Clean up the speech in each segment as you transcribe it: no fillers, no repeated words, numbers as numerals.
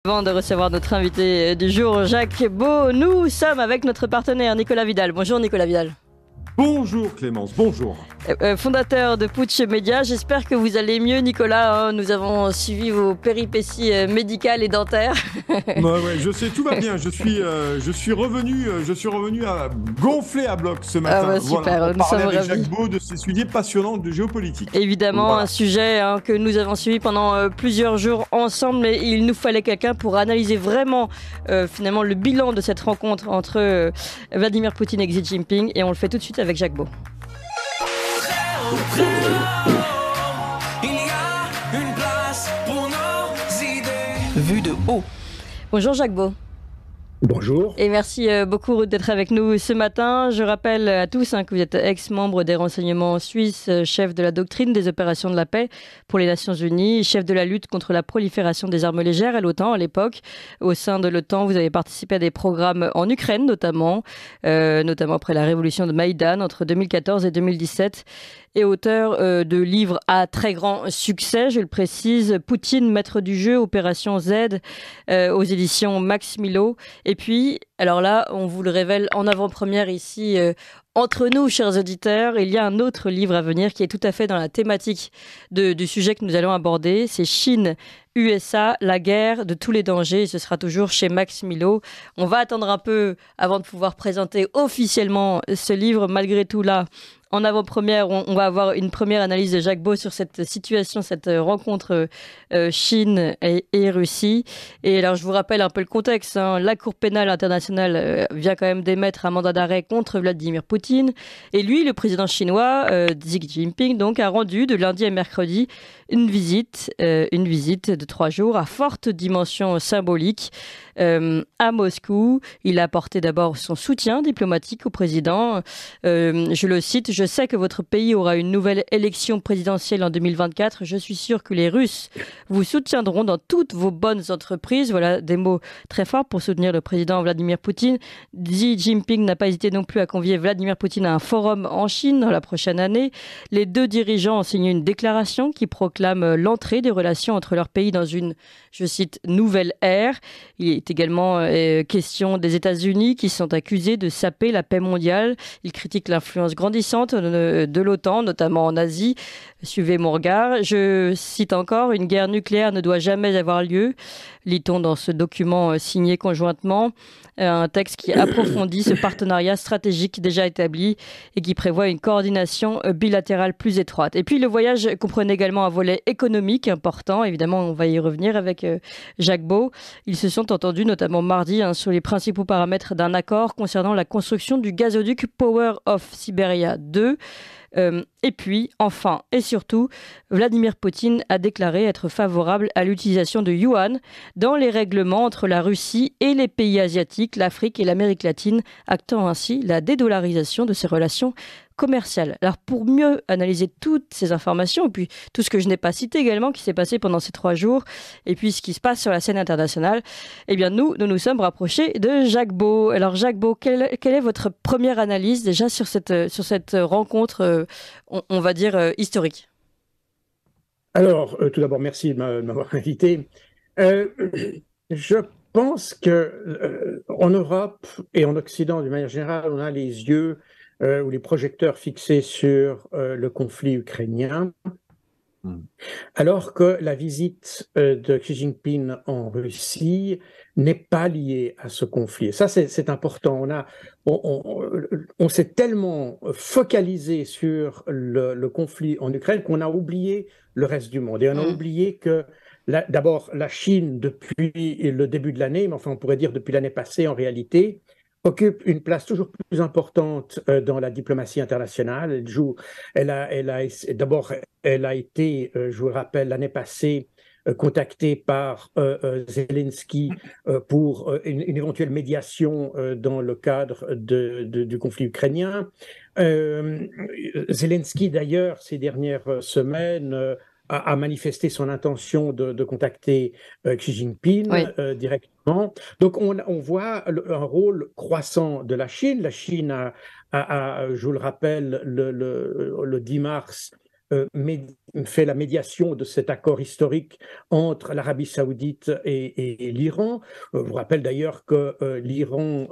Avant de recevoir notre invité du jour, Jacques Beau, nous sommes avec notre partenaire Nicolas Vidal. Bonjour Nicolas Vidal. Bonjour Clémence, bonjour. Fondateur de Putsch Média, j'espère que vous allez mieux Nicolas. Nous avons suivi vos péripéties médicales et dentaires. Ouais, je sais, tout va bien. Je suis revenu à gonfler à bloc ce matin. Ah bah super, voilà, nous sommes parler avec ravis. Jacques Beau de ces sujets passionnants de géopolitique. Évidemment, Voilà. un sujet que nous avons suivi pendant plusieurs jours ensemble, mais il nous fallait quelqu'un pour analyser vraiment finalement le bilan de cette rencontre entre Vladimir Poutine et Xi Jinping, et on le fait tout de suite avec Jacques Beau. Vue de haut. Bonjour Jacques Beau. Bonjour. Et merci beaucoup Ruth d'être avec nous ce matin. Je rappelle à tous que vous êtes ex-membre des renseignements suisses, chef de la doctrine des opérations de la paix pour les Nations Unies, chef de la lutte contre la prolifération des armes légères à l'OTAN à l'époque. Au sein de l'OTAN, vous avez participé à des programmes en Ukraine notamment après la révolution de Maïdan entre 2014 et 2017. Et auteur de livres à très grand succès, je le précise, Poutine, maître du jeu, Opération Z, aux éditions Max Milo. Et puis, alors là, on vous le révèle en avant-première ici, entre nous, chers auditeurs, il y a un autre livre à venir qui est tout à fait dans la thématique du sujet que nous allons aborder. C'est Chine, USA, la guerre de tous les dangers. Et ce sera toujours chez Max Milo. On va attendre un peu avant de pouvoir présenter officiellement ce livre. Malgré tout, là, en avant-première, on va avoir une première analyse de Jacques Beau sur cette situation, cette rencontre Chine et Russie. Et alors, je vous rappelle un peu le contexte. La Cour pénale internationale vient quand même d'émettre un mandat d'arrêt contre Vladimir Poutine. Et lui, le président chinois, Xi Jinping, donc, a rendu de lundi à mercredi une visite de 3 jours à forte dimension symbolique à Moscou. Il a apporté d'abord son soutien diplomatique au président. Je le cite, « Je sais que votre pays aura une nouvelle élection présidentielle en 2024. Je suis sûr que les Russes vous soutiendront dans toutes vos bonnes entreprises. » Voilà des mots très forts pour soutenir le président Vladimir Poutine. Xi Jinping n'a pas hésité non plus à convier Vladimir Poutine à un forum en Chine dans la prochaine année. Les deux dirigeants ont signé une déclaration qui proclame l'entrée des relations entre leurs pays dans une, je cite, nouvelle ère. Il est également question des États-Unis qui sont accusés de saper la paix mondiale. Ils critiquent l'influence grandissante de l'OTAN, notamment en Asie. Suivez mon regard. Je cite encore, « Une guerre nucléaire ne doit jamais avoir lieu », lit-on dans ce document signé conjointement. Un texte qui approfondit ce partenariat stratégique déjà établi et qui prévoit une coordination bilatérale plus étroite. Et puis le voyage comprenait également un volet économique important. Évidemment, on va y revenir avec Jacques Beau. Ils se sont entendus notamment mardi sur les principaux paramètres d'un accord concernant la construction du gazoduc Power of Siberia 2. Et puis, enfin et surtout, Vladimir Poutine a déclaré être favorable à l'utilisation de yuan dans les règlements entre la Russie et les pays asiatiques, l'Afrique et l'Amérique latine, actant ainsi la dédollarisation de ses relations commerciales. Alors pour mieux analyser toutes ces informations, et puis tout ce que je n'ai pas cité également, qui s'est passé pendant ces 3 jours, et puis ce qui se passe sur la scène internationale, eh bien nous sommes rapprochés de Jacques Beau. Alors Jacques Beau, quelle est votre première analyse déjà sur cette rencontre, on va dire, historique? Alors, tout d'abord, merci de m'avoir invité. Je pense que en Europe et en Occident, d'une manière générale, on a les yeux ou les projecteurs fixés sur le conflit ukrainien, alors que la visite de Xi Jinping en Russie n'est pas liée à ce conflit. Ça, c'est important. On s'est tellement focalisé sur le conflit en Ukraine qu'on a oublié le reste du monde. Et on a oublié que, d'abord, la Chine, depuis le début de l'année, mais enfin on pourrait dire depuis l'année passée en réalité, occupe une place toujours plus importante dans la diplomatie internationale. D'abord, elle a été, je vous le rappelle, l'année passée, contactée par Zelensky pour une éventuelle médiation dans le cadre du conflit ukrainien. Zelensky, d'ailleurs, ces dernières semaines, a manifesté son intention de contacter Xi Jinping directement. Donc on voit un rôle croissant de la Chine. La Chine je vous le rappelle, le 10 mars, fait la médiation de cet accord historique entre l'Arabie saoudite et l'Iran. Je vous rappelle d'ailleurs que l'Iran,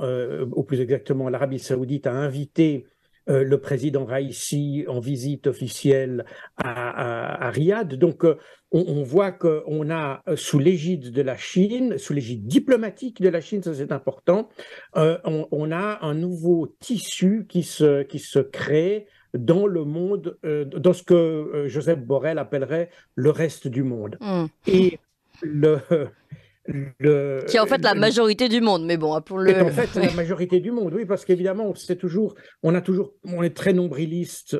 ou plus exactement l'Arabie saoudite, a invité le président Raïssi en visite officielle à Riyad. Donc, on voit qu'on a, sous l'égide de la Chine, sous l'égide diplomatique de la Chine, ça c'est important, on a un nouveau tissu qui se crée dans le monde, dans ce que Joseph Borrell appellerait le reste du monde. Et le, qui est en fait la majorité du monde, mais bon, appelons-le. En fait, la majorité du monde, oui, parce qu'évidemment, on est très nombriliste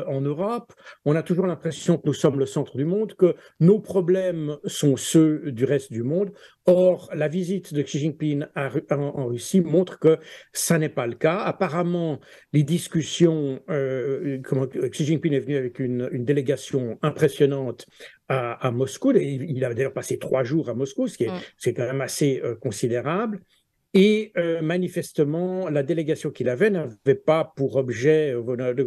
en Europe, on a toujours l'impression que nous sommes le centre du monde, que nos problèmes sont ceux du reste du monde. Or, la visite de Xi Jinping en Russie montre que ça n'est pas le cas. Apparemment, les discussions, Xi Jinping est venu avec une délégation impressionnante à Moscou. Il a d'ailleurs passé 3 jours à Moscou, ce qui est quand même assez considérable. Et manifestement, la délégation qu'il avait n'avait pas pour objet,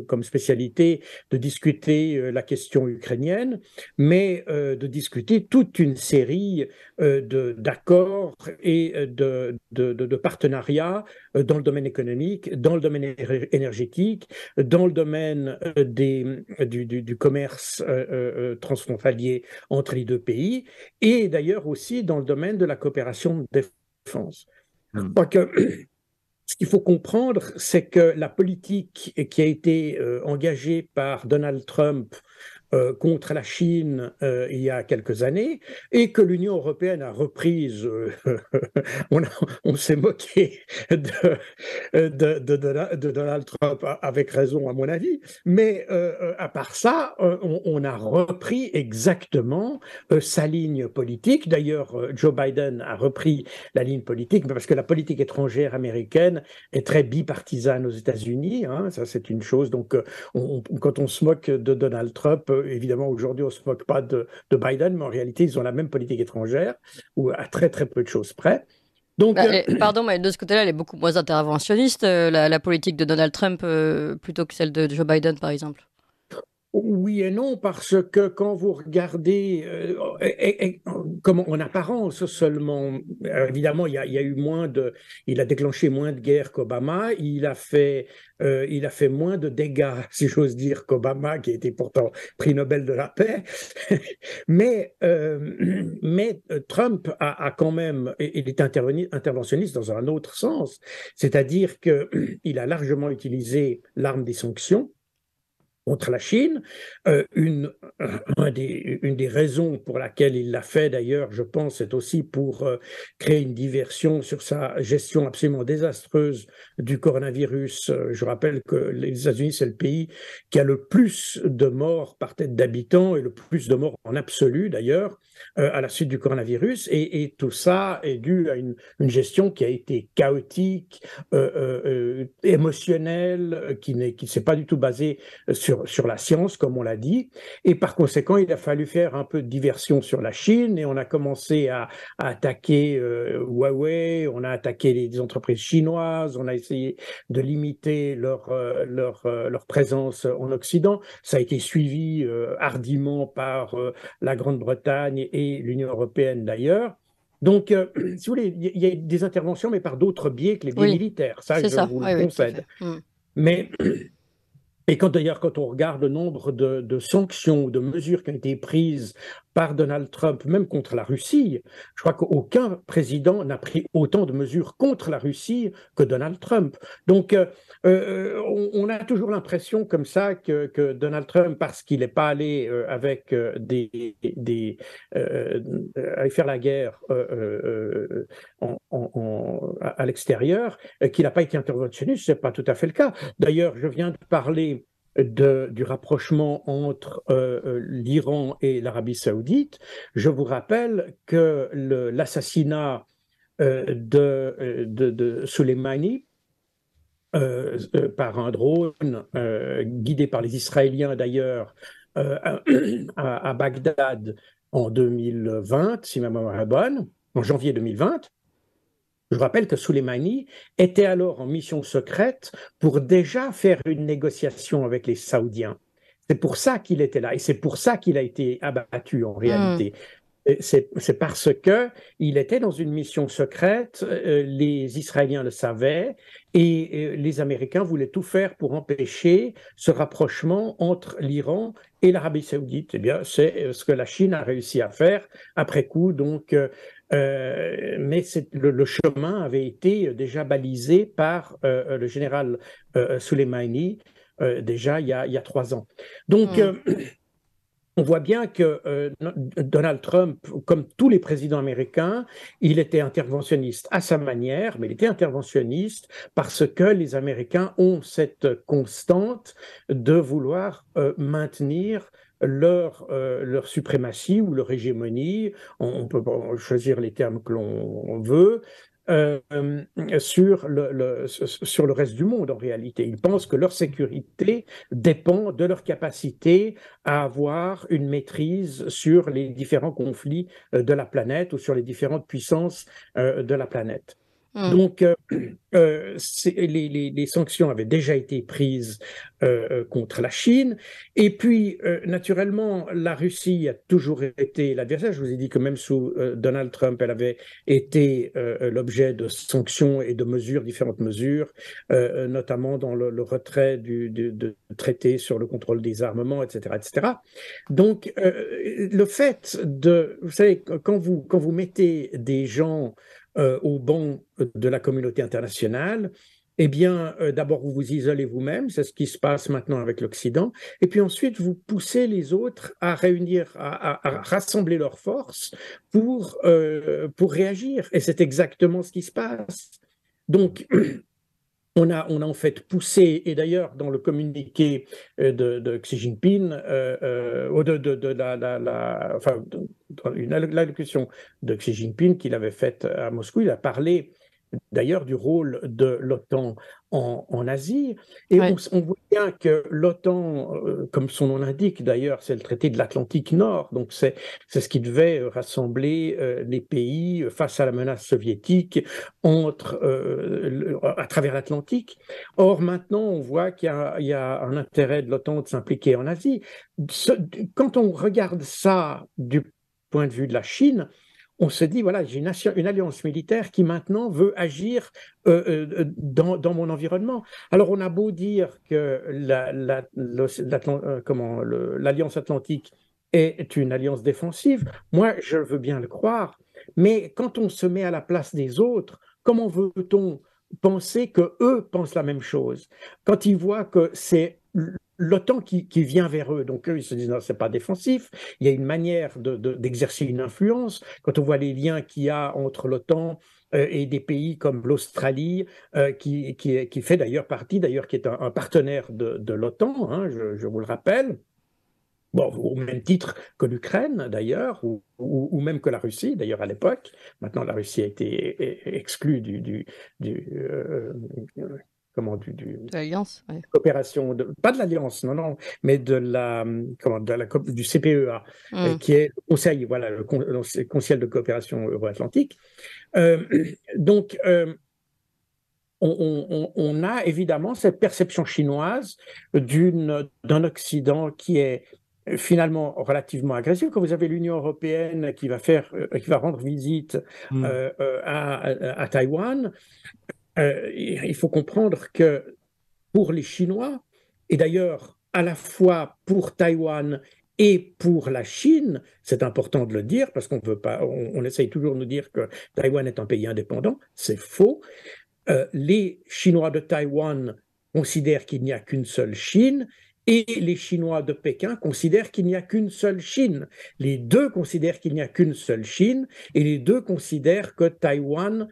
comme spécialité, de discuter la question ukrainienne, mais de discuter toute une série d'accords et de partenariats dans le domaine économique, dans le domaine énergétique, dans le domaine du commerce transfrontalier entre les deux pays, et d'ailleurs aussi dans le domaine de la coopération de défense. Je crois que ce qu'il faut comprendre, c'est que la politique qui a été engagée par Donald Trump contre la Chine il y a quelques années et que l'Union européenne a reprise, on s'est moqué de Donald Trump avec raison à mon avis, mais à part ça, on a repris exactement sa ligne politique. D'ailleurs, Joe Biden a repris la ligne politique parce que la politique étrangère américaine est très bipartisane aux États-Unis, hein, ça c'est une chose. Donc quand on se moque de Donald Trump, évidemment, aujourd'hui, on ne se moque pas de Biden, mais en réalité, ils ont la même politique étrangère, ou à très, très peu de choses près. Donc, pardon, mais de ce côté-là, elle est beaucoup moins interventionniste, la politique de Donald Trump, plutôt que celle de Joe Biden, par exemple. Oui et non, parce que quand vous regardez, comme en apparence seulement, évidemment, il y a eu il a déclenché moins de guerres qu'Obama, il a fait moins de dégâts, si j'ose dire, qu'Obama, qui était pourtant prix Nobel de la paix. mais Trump a quand même, il est interventionniste dans un autre sens, c'est-à-dire qu'il a largement utilisé l'arme des sanctions contre la Chine. Une des raisons pour laquelle il l'a fait, d'ailleurs, je pense, c'est aussi pour créer une diversion sur sa gestion absolument désastreuse du coronavirus. Je rappelle que les États-Unis, c'est le pays qui a le plus de morts par tête d'habitants et le plus de morts en absolu, d'ailleurs, à la suite du coronavirus. Et tout ça est dû à une gestion qui a été chaotique, émotionnelle, qui ne s'est pas du tout basée sur la science, comme on l'a dit, et par conséquent, il a fallu faire un peu de diversion sur la Chine, et on a commencé à attaquer Huawei, on a attaqué les entreprises chinoises, on a essayé de limiter leur présence en Occident. Ça a été suivi hardiment par la Grande-Bretagne et l'Union européenne d'ailleurs. Donc, si vous voulez, il y a des interventions, mais par d'autres biais que les biais militaires. Ça, je vous le concède. Mais... Et quand on regarde le nombre de sanctions, de mesures qui ont été prises par Donald Trump, même contre la Russie, je crois qu'aucun président n'a pris autant de mesures contre la Russie que Donald Trump. Donc, on a toujours l'impression comme ça que Donald Trump, parce qu'il n'est pas allé avec aller faire la guerre à l'extérieur, qu'il n'a pas été interventionniste. Ce n'est pas tout à fait le cas. D'ailleurs, je viens de parler du rapprochement entre l'Iran et l'Arabie saoudite. Je vous rappelle que l'assassinat de Soleimani par un drone guidé par les Israéliens d'ailleurs à Bagdad en 2020, si ma mémoire est bonne, en janvier 2020. Je rappelle que Soleimani était alors en mission secrète pour déjà faire une négociation avec les Saoudiens. C'est pour ça qu'il était là et c'est pour ça qu'il a été abattu en réalité. C'est parce que il était dans une mission secrète, les Israéliens le savaient et les Américains voulaient tout faire pour empêcher ce rapprochement entre l'Iran et l'Arabie saoudite. Eh bien, c'est ce que la Chine a réussi à faire après coup. Donc, mais le chemin avait été déjà balisé par le général Soleimani déjà il y a 3 ans. Donc, on voit bien que Donald Trump, comme tous les présidents américains, il était interventionniste à sa manière, mais il était interventionniste parce que les Américains ont cette constante de vouloir maintenir leur suprématie ou leur hégémonie, on peut choisir les termes que l'on veut, sur le reste du monde en réalité. Ils pensent que leur sécurité dépend de leur capacité à avoir une maîtrise sur les différents conflits de la planète ou sur les différentes puissances de la planète. Donc, les sanctions avaient déjà été prises contre la Chine. Et puis, naturellement, la Russie a toujours été l'adversaire. Je vous ai dit que même sous Donald Trump, elle avait été l'objet de sanctions et de mesures, différentes mesures, notamment dans le retrait de traités sur le contrôle des armements, etc., etc. Donc, le fait vous savez, quand vous mettez des gens au banc de la communauté internationale, eh bien, d'abord, vous vous isolez vous-même, c'est ce qui se passe maintenant avec l'Occident, et puis ensuite, vous poussez les autres à réunir, à rassembler leurs forces pour réagir, et c'est exactement ce qui se passe. Donc, on a en fait poussé, et d'ailleurs dans le communiqué de Xi Jinping, dans l'allocution de Xi Jinping qu'il avait faite à Moscou, il a parlé d'ailleurs du rôle de l'OTAN en Asie. Et on voit bien que l'OTAN, comme son nom l'indique d'ailleurs, c'est le traité de l'Atlantique Nord. Donc c'est ce qui devait rassembler les pays face à la menace soviétique à travers l'Atlantique. Or maintenant, on voit qu'il y a un intérêt de l'OTAN de s'impliquer en Asie. Quand on regarde ça du point de vue de la Chine, on se dit, voilà, j'ai une alliance militaire qui maintenant veut agir dans mon environnement. Alors, on a beau dire que l'alliance atlantique est une alliance défensive, moi, je veux bien le croire, mais quand on se met à la place des autres, comment veut-on penser qu'eux pensent la même chose? Quand ils voient que c'est l'OTAN qui vient vers eux. Donc eux, ils se disent, non, c'est pas défensif. Il y a une manière d'exercer une influence. Quand on voit les liens qu'il y a entre l'OTAN et des pays comme l'Australie, qui fait d'ailleurs partie, qui est un partenaire de l'OTAN, hein, je vous le rappelle. Bon, au même titre que l'Ukraine, d'ailleurs, ou même que la Russie, d'ailleurs, à l'époque. Maintenant, la Russie a été exclue de l'Alliance, coopération, pas de l'Alliance, non, mais du CPEA, qui est le Conseil, voilà, le Conseil de coopération euro-atlantique. Donc, on a évidemment cette perception chinoise d'un Occident qui est finalement relativement agressif. Quand vous avez l'Union européenne qui va rendre visite à Taïwan, il faut comprendre que pour les Chinois, et d'ailleurs à la fois pour Taïwan et pour la Chine, c'est important de le dire parce qu'on veut pas, on essaye toujours de nous dire que Taïwan est un pays indépendant, c'est faux. Les Chinois de Taïwan considèrent qu'il n'y a qu'une seule Chine et les Chinois de Pékin considèrent qu'il n'y a qu'une seule Chine. Les deux considèrent qu'il n'y a qu'une seule Chine et les deux considèrent que Taïwan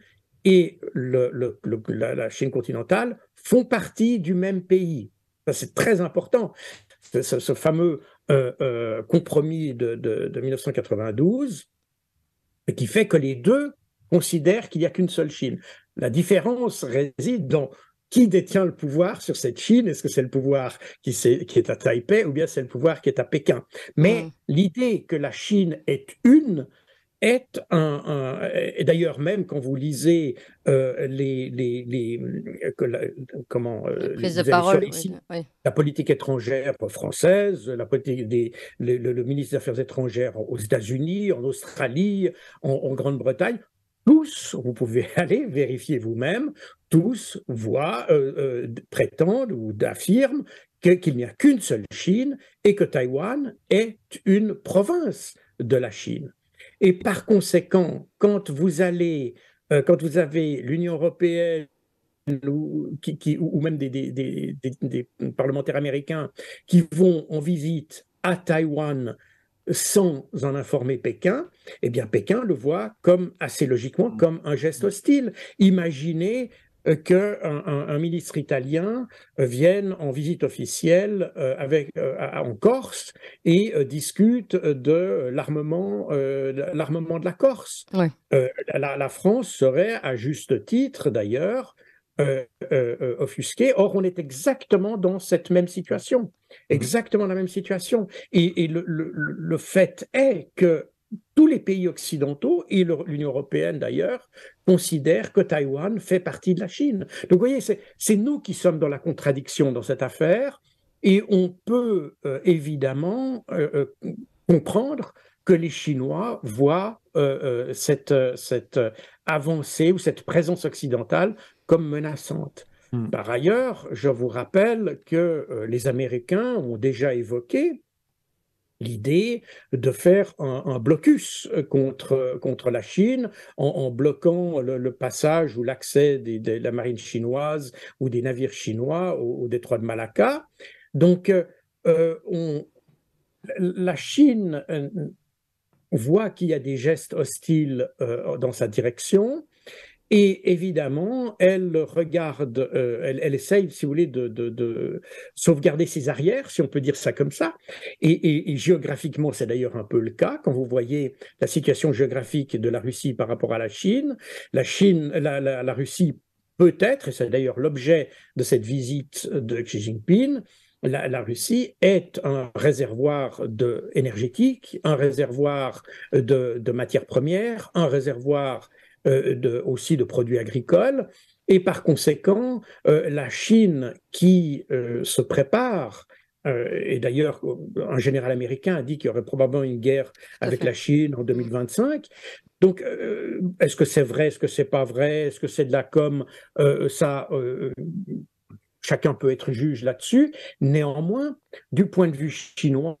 et la Chine continentale font partie du même pays. Ça, c'est très important. Ce fameux compromis de 1992 qui fait que les deux considèrent qu'il n'y a qu'une seule Chine. La différence réside dans qui détient le pouvoir sur cette Chine. Est-ce que c'est le pouvoir qui est à Taipei ou bien c'est le pouvoir qui est à Pékin? Mais l'idée que la Chine est une est et d'ailleurs même quand vous lisez Prise de vous allez sur parole, les oui. sites, Oui. la politique étrangère française, la politique le ministre des Affaires étrangères aux États-Unis, en Australie, en Grande-Bretagne, tous, vous pouvez aller vérifier vous-même, tous prétendent ou affirment qu'il n'y a qu'une seule Chine et que Taïwan est une province de la Chine. Et par conséquent, quand vous avez l'Union européenne ou même des parlementaires américains qui vont en visite à Taïwan sans en informer Pékin, eh bien Pékin le voit comme assez logiquement comme un geste hostile. Imaginez qu'un ministre italien vienne en visite officielle en Corse et discute de l'armement de la Corse. Ouais. La France serait, à juste titre d'ailleurs, offusquée. Or, on est exactement dans cette même situation. Exactement la même situation. Et le fait est que tous les pays occidentaux, et l'Union européenne d'ailleurs, considèrent que Taïwan fait partie de la Chine. Donc vous voyez, c'est nous qui sommes dans la contradiction dans cette affaire, et on peut évidemment comprendre que les Chinois voient cette avancée ou cette présence occidentale comme menaçante. Par ailleurs, je vous rappelle que les Américains ont déjà évoqué l'idée de faire un blocus contre la Chine en bloquant le passage ou l'accès de la marine chinoise ou des navires chinois au détroit de Malacca. Donc, la Chine voit qu'il y a des gestes hostiles dans sa direction. Et évidemment, elle regarde, elle essaye, si vous voulez, de sauvegarder ses arrières, si on peut dire ça comme ça. Et géographiquement, c'est d'ailleurs un peu le cas. Quand vous voyez la situation géographique de la Russie par rapport à la Chine, la Russie peut-être, et c'est d'ailleurs l'objet de cette visite de Xi Jinping, la Russie est un réservoir énergétique, un réservoir de matières premières, un réservoir aussi de produits agricoles. Et par conséquent, la Chine qui se prépare, et d'ailleurs un général américain a dit qu'il y aurait probablement une guerre avec la Chine en 2025. Donc, est-ce que c'est vrai, est-ce que c'est pas vrai, est-ce que c'est de la com, chacun peut être juge là-dessus. Néanmoins, du point de vue chinois,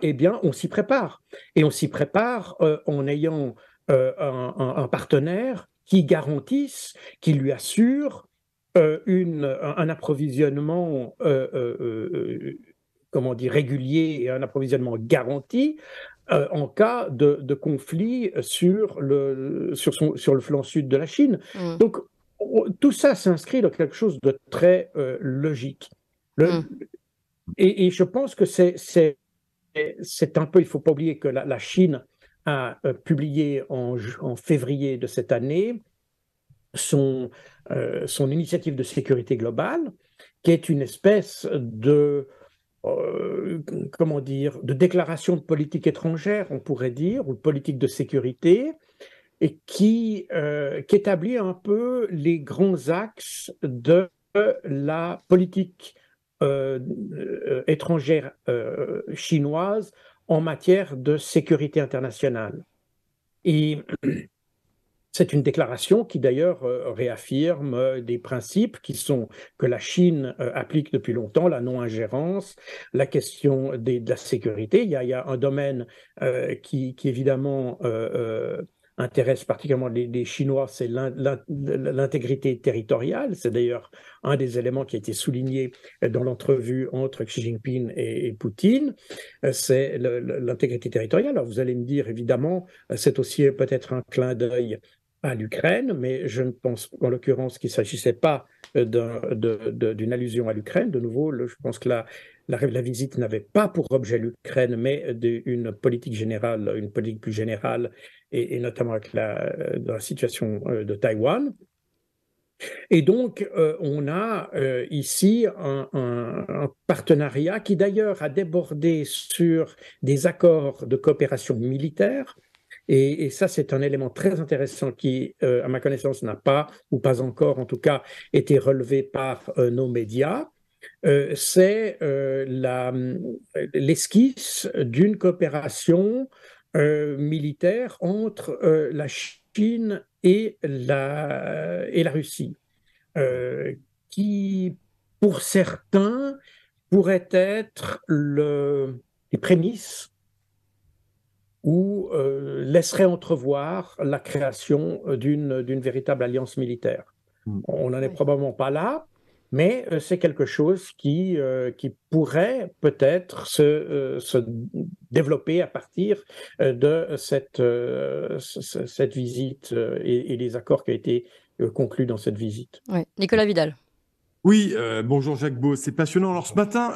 eh bien, on s'y prépare. Et on s'y prépare en ayant un partenaire qui garantisse, qui lui assure un approvisionnement comment dire, régulier et un approvisionnement garanti en cas de conflit sur le flanc sud de la Chine. Donc, tout ça s'inscrit dans quelque chose de très logique. Et je pense que c'est un peu, il ne faut pas oublier que la Chine a publié en février de cette année son initiative de sécurité globale, qui est une espèce comment dire, de déclaration de politique étrangère, on pourrait dire, ou de politique de sécurité, et qui établit un peu les grands axes de la politique étrangère chinoise en matière de sécurité internationale. Et c'est une déclaration qui d'ailleurs réaffirme des principes que la Chine applique depuis longtemps, la non-ingérence, la question de la sécurité. Il y a un domaine qui évidemment intéresse particulièrement les Chinois, c'est l'intégrité territoriale. C'est d'ailleurs un des éléments qui a été souligné dans l'entrevue entre Xi Jinping et Poutine, c'est l'intégrité territoriale. Alors vous allez me dire, évidemment, c'est aussi peut-être un clin d'œil à l'Ukraine, mais je ne pense en l'occurrence qu'il ne s'agissait pas d'une allusion à l'Ukraine. De nouveau, je pense que la visite n'avait pas pour objet l'Ukraine, mais une politique générale, une politique plus générale, et notamment avec dans la situation de Taïwan. Et donc, on a ici un partenariat qui d'ailleurs a débordé sur des accords de coopération militaire Et ça, c'est un élément très intéressant qui, à ma connaissance, n'a pas, ou pas encore en tout cas, été relevé par nos médias. C'est l'esquisse d'une coopération militaire entre la Chine et la Russie, qui, pour certains, pourrait être les prémices ou laisserait entrevoir la création d'une véritable alliance militaire. On n'en est probablement pas là, mais c'est quelque chose qui pourrait peut-être se développer à partir de cette visite et les accords qui ont été conclus dans cette visite. Ouais. Nicolas Vidal. Oui, bonjour Jacques Beau, c'est passionnant. Alors ce matin,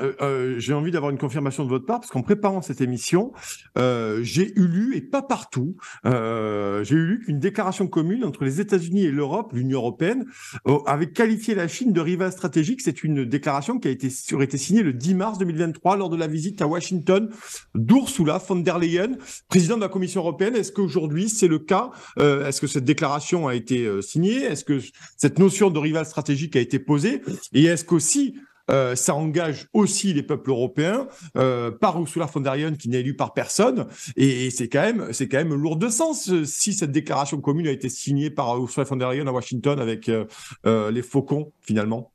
j'ai envie d'avoir une confirmation de votre part, parce qu'en préparant cette émission, j'ai eu lu, et pas partout, j'ai eu lu qu'une déclaration commune entre les États-Unis et l'Europe, l'Union européenne, avait qualifié la Chine de rival stratégique. C'est une déclaration qui aurait été signée le 10 mars 2023 lors de la visite à Washington d'Ursula von der Leyen, présidente de la Commission européenne. Est-ce qu'aujourd'hui c'est le cas? Est-ce que cette déclaration a été signée? Est-ce que cette notion de rival stratégique a été posée? Et est-ce qu'aussi, ça engage aussi les peuples européens par Ursula von der Leyen qui n'est élue par personne, et c'est quand même lourd de sens si cette déclaration commune a été signée par Ursula von der Leyen à Washington avec les faucons finalement.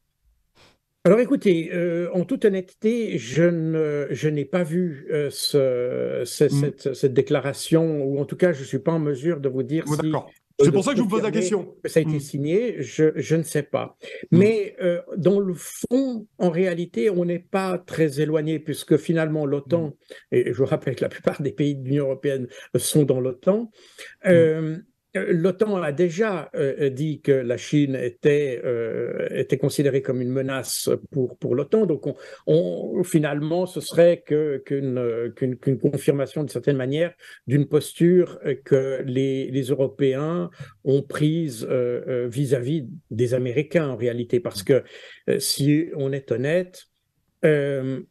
Alors écoutez, en toute honnêteté, je n'ai pas vu cette déclaration, ou en tout cas je ne suis pas en mesure de vous dire si... D'accord. C'est pour ça que je vous pose la question. Ça a été signé, je ne sais pas. Mais dans le fond, en réalité, on n'est pas très éloigné, puisque finalement l'OTAN, et je vous rappelle que la plupart des pays de l'Union européenne sont dans l'OTAN, l'OTAN a déjà dit que la Chine était considérée comme une menace pour l'OTAN. Donc, finalement, ce serait qu'une confirmation, d'une certaine manière, d'une posture que les Européens ont prise vis-à-vis des Américains, en réalité. Parce que, si on est honnête, même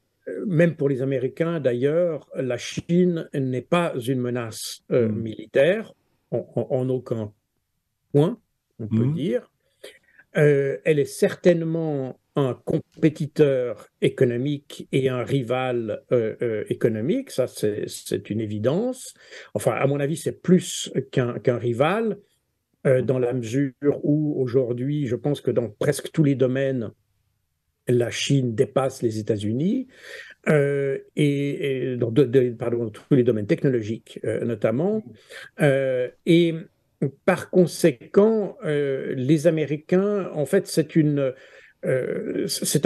pour les Américains, d'ailleurs, la Chine n'est pas une menace militaire. En aucun point, on peut dire. Elle est certainement un compétiteur économique et un rival économique, ça c'est une évidence. Enfin, à mon avis, c'est plus qu'un rival, dans la mesure où aujourd'hui, je pense que dans presque tous les domaines, la Chine dépasse les États-Unis. Et dans tous les domaines technologiques notamment. Et par conséquent, les Américains, en fait, c'est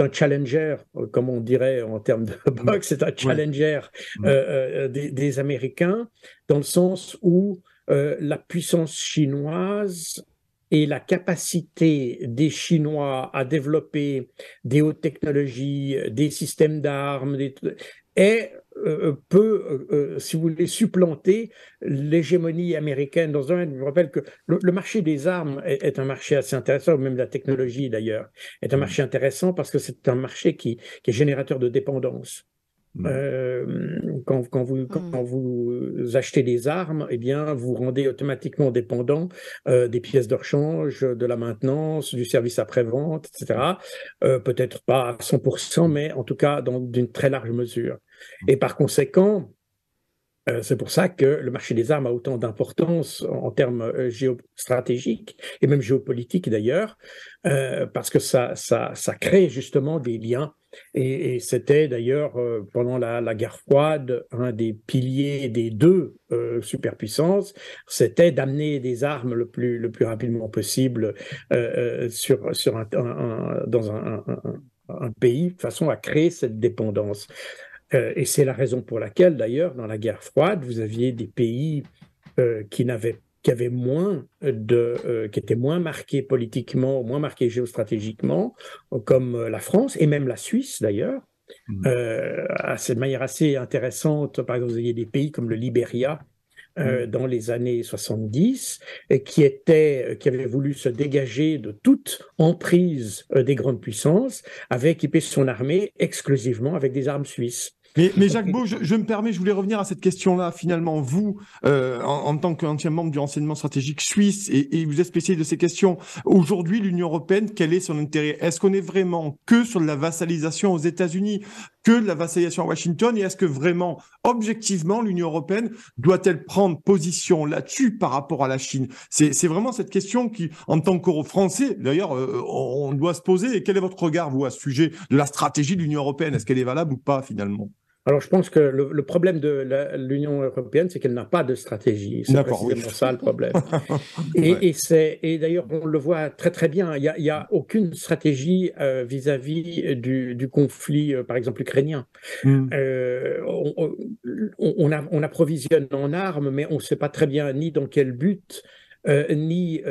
un challenger, comme on dirait en termes de boxe, c'est un challenger des Américains, dans le sens où la puissance chinoise et la capacité des Chinois à développer des hautes technologies, des systèmes d'armes, peut, si vous voulez, supplanter l'hégémonie américaine dans un domaine. Je vous rappelle que le marché des armes est un marché assez intéressant, même la technologie d'ailleurs, est un marché intéressant parce que c'est un marché qui est générateur de dépendance. Quand vous achetez des armes, eh bien, vous rendez automatiquement dépendant des pièces de rechange, de la maintenance, du service après-vente, etc. Peut-être pas à 100%, mais en tout cas dans d'une très large mesure. Et par conséquent, c'est pour ça que le marché des armes a autant d'importance en termes géostratégiques et même géopolitiques d'ailleurs, parce que ça crée justement des liens. Et c'était d'ailleurs pendant la guerre froide, un des piliers des deux superpuissances, c'était d'amener des armes le plus rapidement possible dans un pays, de façon à créer cette dépendance. Et c'est la raison pour laquelle, d'ailleurs, dans la guerre froide, vous aviez des pays qui étaient moins marqués politiquement, moins marqués géostratégiquement, comme la France et même la Suisse, d'ailleurs. De manière assez intéressante, par exemple, vous aviez des pays comme le Libéria, dans les années 70, qui avait voulu se dégager de toute emprise des grandes puissances, avait équipé son armée exclusivement avec des armes suisses. Mais Jacques Beau, je me permets, je voulais revenir à cette question-là. Finalement, vous, en tant qu'ancien membre du renseignement stratégique suisse, et vous êtes spécialiste de ces questions, aujourd'hui, l'Union européenne, quel est son intérêt? Est-ce qu'on est vraiment que sur de la vassalisation aux États-Unis, que de la vassalisation à Washington, et est-ce que vraiment, objectivement, l'Union européenne doit-elle prendre position là-dessus par rapport à la Chine? C'est vraiment cette question qui, en tant qu'Euro-Français, d'ailleurs, on doit se poser. Et quel est votre regard, vous, à ce sujet de la stratégie de l'Union européenne? Est-ce qu'elle est valable ou pas, finalement? Alors, je pense que le problème de l'Union européenne, c'est qu'elle n'a pas de stratégie. C'est précisément ça le problème. Et d'ailleurs, on le voit très très bien. Il y a aucune stratégie vis-à-vis du conflit, par exemple, ukrainien. On approvisionne en armes, mais on ne sait pas très bien ni dans quel but, ni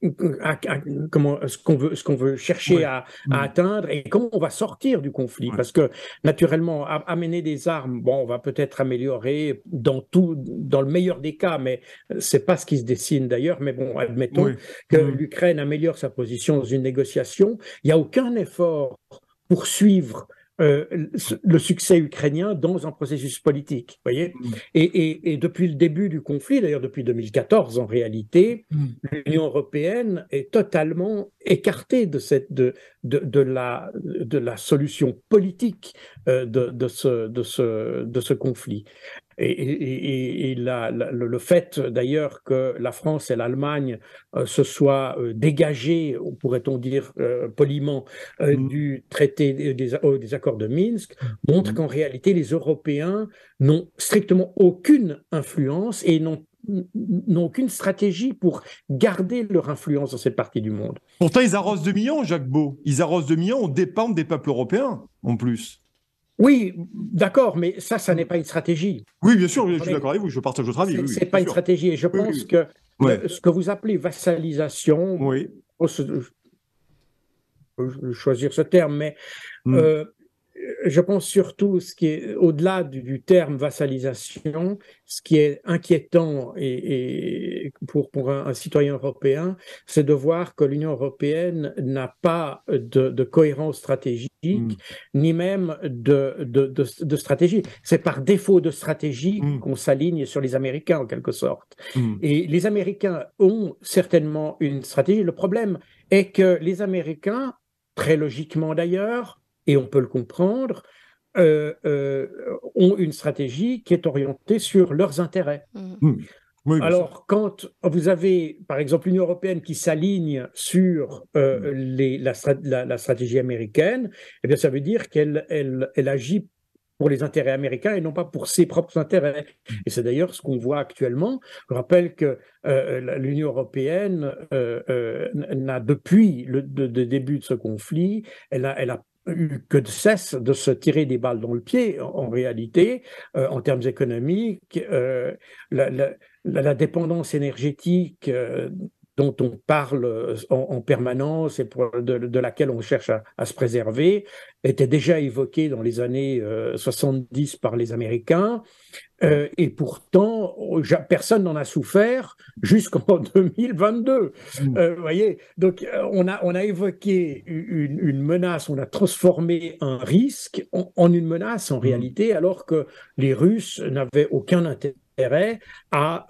ce qu'on veut chercher à atteindre et comment on va sortir du conflit. Parce que, naturellement, amener des armes, bon, on va peut-être améliorer dans le meilleur des cas, mais c'est pas ce qui se dessine d'ailleurs. Mais bon, admettons que l'Ukraine améliore sa position dans une négociation. Il n'y a aucun effort pour suivre le succès ukrainien dans un processus politique, voyez. Et depuis le début du conflit, d'ailleurs depuis 2014 en réalité, l'Union européenne est totalement écartée de la solution politique de ce conflit. Et le fait d'ailleurs que la France et l'Allemagne se soient dégagées, pourrait-on dire poliment, du traité des accords de Minsk, montre qu'en réalité les Européens n'ont strictement aucune influence et n'ont aucune stratégie pour garder leur influence dans cette partie du monde. Pourtant, ils arrosent 2 millions, Jacques Beau. Ils arrosent 2 millions, on dépend des peuples européens, en plus. Oui, d'accord, mais ça n'est pas une stratégie. Oui, bien sûr, je suis d'accord avec vous, je partage votre avis. C'est pas une stratégie, et je pense que ce que vous appelez vassalisation, je vais choisir ce terme, mais je pense surtout ce qui est au-delà du terme vassalisation, ce qui est inquiétant et pour un citoyen européen, c'est de voir que l'Union européenne n'a pas de cohérence stratégique, ni même de stratégie. C'est par défaut de stratégie qu'on s'aligne sur les Américains, en quelque sorte. Et les Américains ont certainement une stratégie. Le problème est que les Américains, très logiquement d'ailleurs, et on peut le comprendre, ont une stratégie qui est orientée sur leurs intérêts. Alors, quand vous avez, par exemple, l'Union européenne qui s'aligne sur la stratégie américaine, eh bien, ça veut dire qu'elle agit pour les intérêts américains et non pas pour ses propres intérêts. Et c'est d'ailleurs ce qu'on voit actuellement. Je rappelle que l'Union européenne n'a, depuis le début de ce conflit, elle a eu que de cesse de se tirer des balles dans le pied, en réalité, en termes économiques. La dépendance énergétique dont on parle en permanence et de laquelle on cherche à se préserver, était déjà évoquée dans les années 70 par les Américains. Et pourtant, personne n'en a souffert jusqu'en 2022. Voyez, donc on a évoqué une menace, on a transformé un risque en une menace en réalité, alors que les Russes n'avaient aucun intérêt à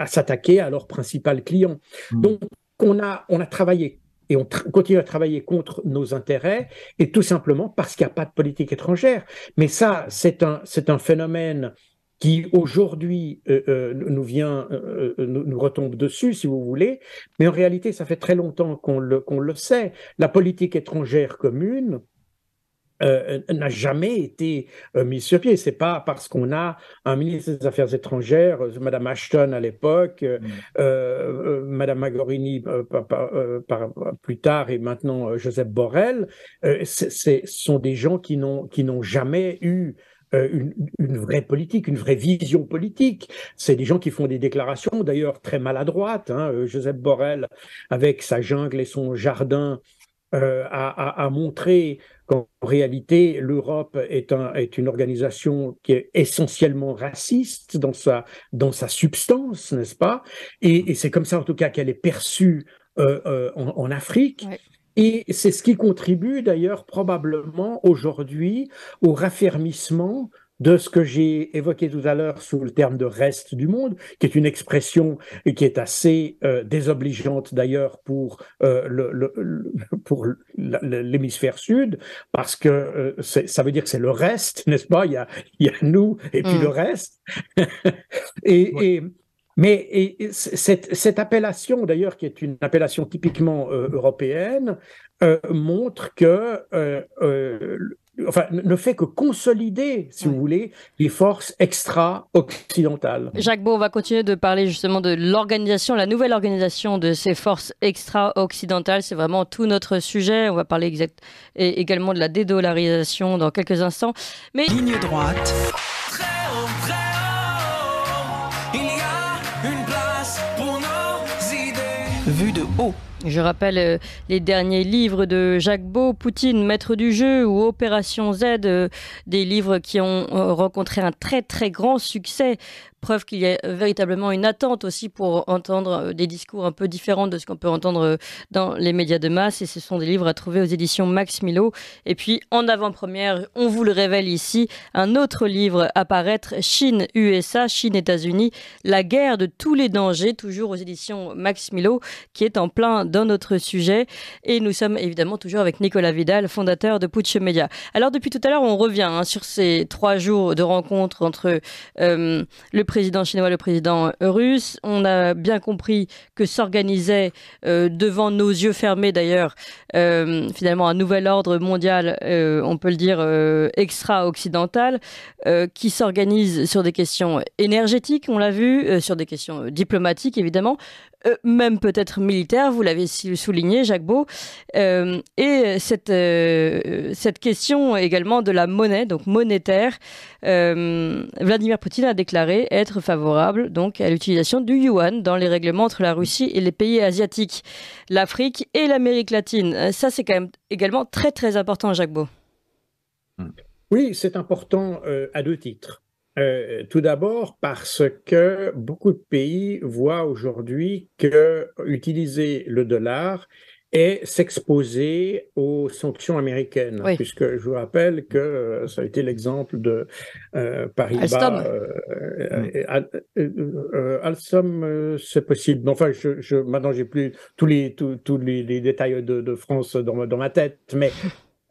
s'attaquer à leur principal client. Donc on a travaillé et on continue à travailler contre nos intérêts, et tout simplement parce qu'il n'y a pas de politique étrangère. Mais ça, c'est un phénomène qui aujourd'hui nous retombe dessus, si vous voulez, mais en réalité, ça fait très longtemps qu'on le sait. La politique étrangère commune n'a jamais été mise sur pied. C'est pas parce qu'on a un ministre des Affaires étrangères, Madame Ashton à l'époque, Madame Mogherini plus tard, et maintenant Joseph Borrell, ce sont des gens qui n'ont jamais eu une vraie politique, une vraie vision politique. C'est des gens qui font des déclarations, d'ailleurs très maladroites. Joseph Borrell, avec sa jungle et son jardin, a montré qu'en réalité, l'Europe est une organisation qui est essentiellement raciste dans sa substance, n'est-ce pas? Et c'est comme ça, en tout cas, qu'elle est perçue en Afrique. Ouais. Et c'est ce qui contribue d'ailleurs probablement aujourd'hui au raffermissement de ce que j'ai évoqué tout à l'heure sous le terme de reste du monde, qui est une expression qui est assez désobligeante d'ailleurs pour l'hémisphère sud, parce que ça veut dire que c'est le reste, n'est-ce pas? Il y a nous et puis le reste. et, Mais cette appellation, d'ailleurs, qui est une appellation typiquement européenne, montre que, enfin, ne fait que consolider, si vous voulez, les forces extra-occidentales. Jacques Beau, on va continuer de parler justement de l'organisation, la nouvelle organisation de ces forces extra-occidentales. C'est vraiment tout notre sujet. On va parler également de la dédollarisation dans quelques instants. Mais... Ligne droite. Vue de haut. Je rappelle les derniers livres de Jacques Beau, Poutine, Maître du jeu ou Opération Z, des livres qui ont rencontré un très très grand succès. Preuve qu'il y a véritablement une attente aussi pour entendre des discours un peu différents de ce qu'on peut entendre dans les médias de masse. Et ce sont des livres à trouver aux éditions Max Milo. Et puis, en avant-première, on vous le révèle ici, un autre livre à paraître, Chine-USA, Chine-États-Unis, la guerre de tous les dangers, toujours aux éditions Max Milo, qui est en plein dans notre sujet. Et nous sommes évidemment toujours avec Nicolas Vidal, fondateur de Putsch Media. Alors, depuis tout à l'heure, on revient sur ces 3 jours de rencontres entre le président chinois, le président russe. On a bien compris que s'organisait devant nos yeux fermés d'ailleurs finalement un nouvel ordre mondial, on peut le dire extra-occidental, qui s'organise sur des questions énergétiques, on l'a vu, sur des questions diplomatiques évidemment, même peut-être militaire, vous l'avez souligné, Jacques Beau, et cette question également de la monnaie, donc monétaire. Vladimir Poutine a déclaré être favorable donc à l'utilisation du yuan dans les règlements entre la Russie et les pays asiatiques, l'Afrique et l'Amérique latine. Ça, c'est quand même également très très important, Jacques Beau. Oui, c'est important à 2 titres. Tout d'abord parce que beaucoup de pays voient aujourd'hui que utiliser le dollar est s'exposer aux sanctions américaines, oui. Puisque je vous rappelle que ça a été l'exemple de Paribas. Alstom, c'est possible. Enfin, maintenant, j'ai plus tous les détails de France dans ma tête,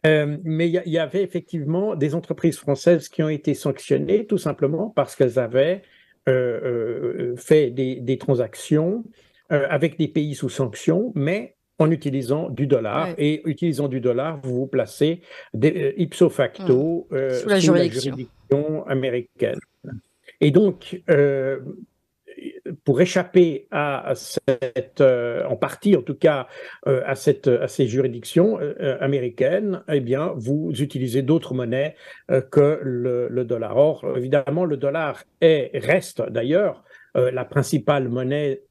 mais il y avait effectivement des entreprises françaises qui ont été sanctionnées tout simplement parce qu'elles avaient fait des transactions avec des pays sous sanctions, mais en utilisant du dollar. Et utilisant du dollar, vous vous placez ipso facto sous la juridiction américaine. Et donc, pour échapper à en partie en tout cas, à ces juridictions américaines, eh bien, vous utilisez d'autres monnaies que le dollar. Or, évidemment, le dollar reste d'ailleurs la principale monnaie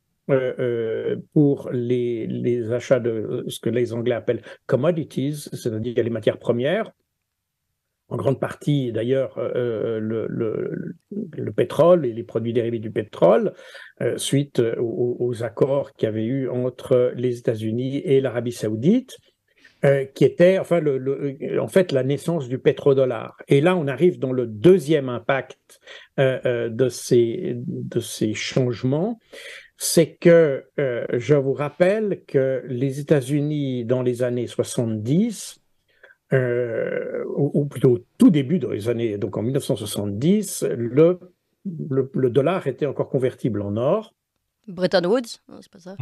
pour les achats de ce que les Anglais appellent commodities, c'est-à-dire les matières premières. En grande partie, d'ailleurs, le pétrole et les produits dérivés du pétrole, suite aux accords qu'il y avait eu entre les États-Unis et l'Arabie saoudite, qui était en fait la naissance du pétrodollar. Et là, on arrive dans le deuxième impact de ces changements. C'est que je vous rappelle que les États-Unis, dans les années 70, ou plutôt tout début dans les années, donc en 1970, le dollar était encore convertible en or. Bretton Woods, non, c'est pas ça.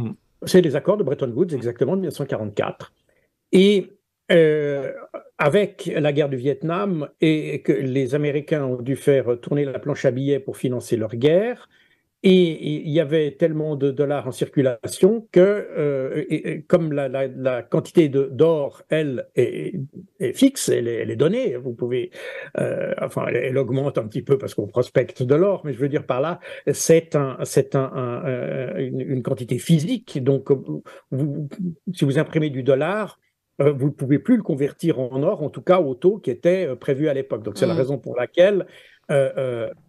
C'est les accords de Bretton Woods, exactement, de 1944. Et avec la guerre du Vietnam et que les Américains ont dû faire tourner la planche à billets pour financer leur guerre, et il y avait tellement de dollars en circulation que, comme la quantité d'or, elle, est fixe, elle est donnée, vous pouvez, elle augmente un petit peu parce qu'on prospecte de l'or, mais je veux dire par là, c'est une quantité physique. Donc, si vous imprimez du dollar, vous ne pouvez plus le convertir en or, en tout cas au taux qui était prévu à l'époque. Donc, c'est la raison pour laquelle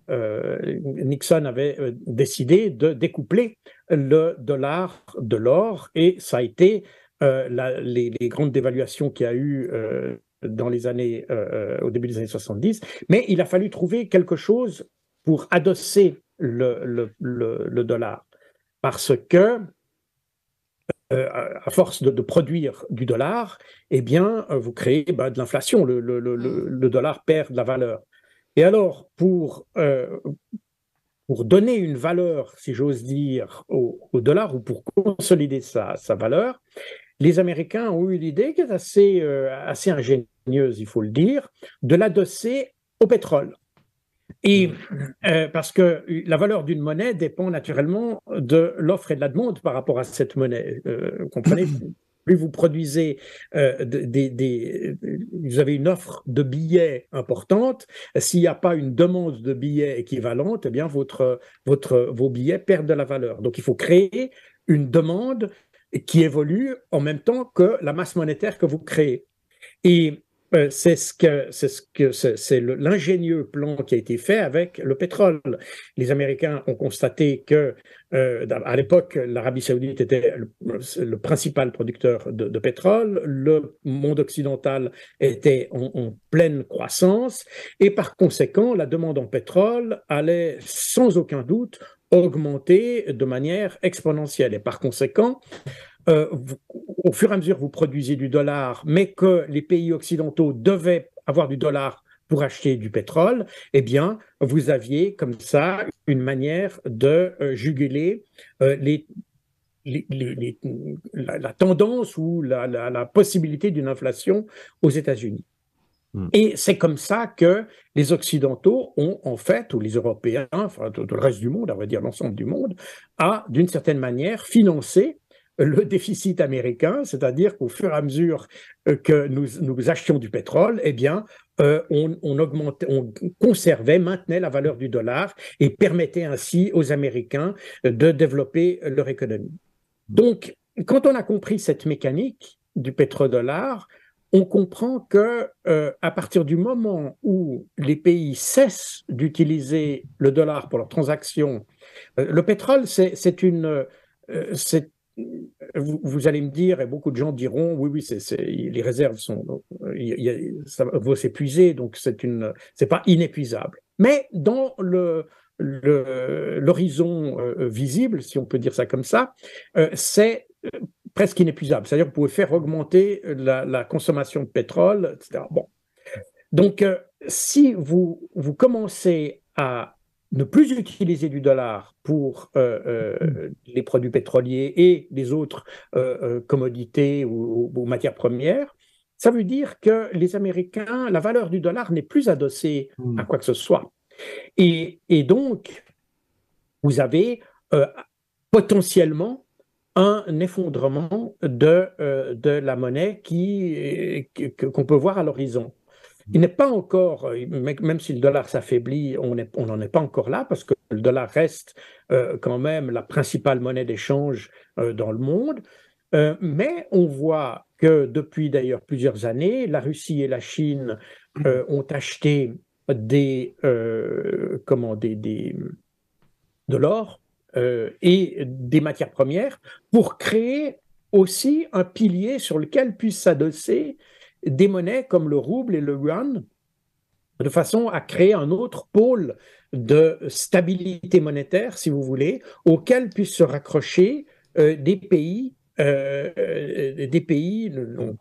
Nixon avait décidé de découpler le dollar de l'or, et ça a été les grandes dévaluations qu'il y a eu dans les années, au début des années 70, mais il a fallu trouver quelque chose pour adosser le dollar, parce que à force de produire du dollar, eh bien, vous créez de l'inflation, le dollar perd de la valeur. Et alors, pour donner une valeur, si j'ose dire, au dollar, ou pour consolider sa valeur, les Américains ont eu l'idée, qui est assez ingénieuse, il faut le dire, de l'adosser au pétrole. Et parce que la valeur d'une monnaie dépend naturellement de l'offre et de la demande par rapport à cette monnaie. Vous comprenez? Plus vous produisez, vous avez une offre de billets importante, s'il n'y a pas une demande de billets équivalente, eh bien vos billets perdent de la valeur. Donc il faut créer une demande qui évolue en même temps que la masse monétaire que vous créez. Et c'est l'ingénieux plan qui a été fait avec le pétrole. Les Américains ont constaté que, à l'époque, l'Arabie Saoudite était le principal producteur de pétrole, le monde occidental était en pleine croissance, et par conséquent, la demande en pétrole allait sans aucun doute augmenter de manière exponentielle. Et par conséquent, au fur et à mesure que vous produisez du dollar, mais que les pays occidentaux devaient avoir du dollar pour acheter du pétrole, eh bien, vous aviez comme ça une manière de juguler la tendance ou la possibilité d'une inflation aux États-Unis. Et c'est comme ça que les Occidentaux ont, en fait, ou les Européens, enfin tout le reste du monde, on va dire l'ensemble du monde, a d'une certaine manière financé le déficit américain, c'est-à-dire qu'au fur et à mesure que nous achetions du pétrole, eh bien, on conservait, maintenait la valeur du dollar et permettait ainsi aux Américains de développer leur économie. Donc, quand on a compris cette mécanique du pétrodollar, on comprend que à partir du moment où les pays cessent d'utiliser le dollar pour leurs transactions, le pétrole, vous allez me dire, et beaucoup de gens diront, oui, les réserves ça va s'épuiser, donc c'est pas inépuisable. Mais dans l'horizon visible, si on peut dire ça comme ça, c'est presque inépuisable. C'est-à-dire que vous pouvez faire augmenter la consommation de pétrole, etc. Bon. Donc, si vous commencez à ne plus utiliser du dollar pour les produits pétroliers et les autres commodités ou matières premières, ça veut dire que les Américains, la valeur du dollar n'est plus adossée à quoi que ce soit. Et donc, vous avez potentiellement un effondrement de la monnaie qu'on peut voir à l'horizon. Il n'est pas encore, même si le dollar s'affaiblit, on n'en est pas encore là, parce que le dollar reste quand même la principale monnaie d'échange dans le monde. Mais on voit que depuis d'ailleurs plusieurs années, la Russie et la Chine ont acheté de l'or et des matières premières pour créer aussi un pilier sur lequel puissent s'adosser des monnaies comme le rouble et le yuan, de façon à créer un autre pôle de stabilité monétaire, si vous voulez, auquel puissent se raccrocher des pays. On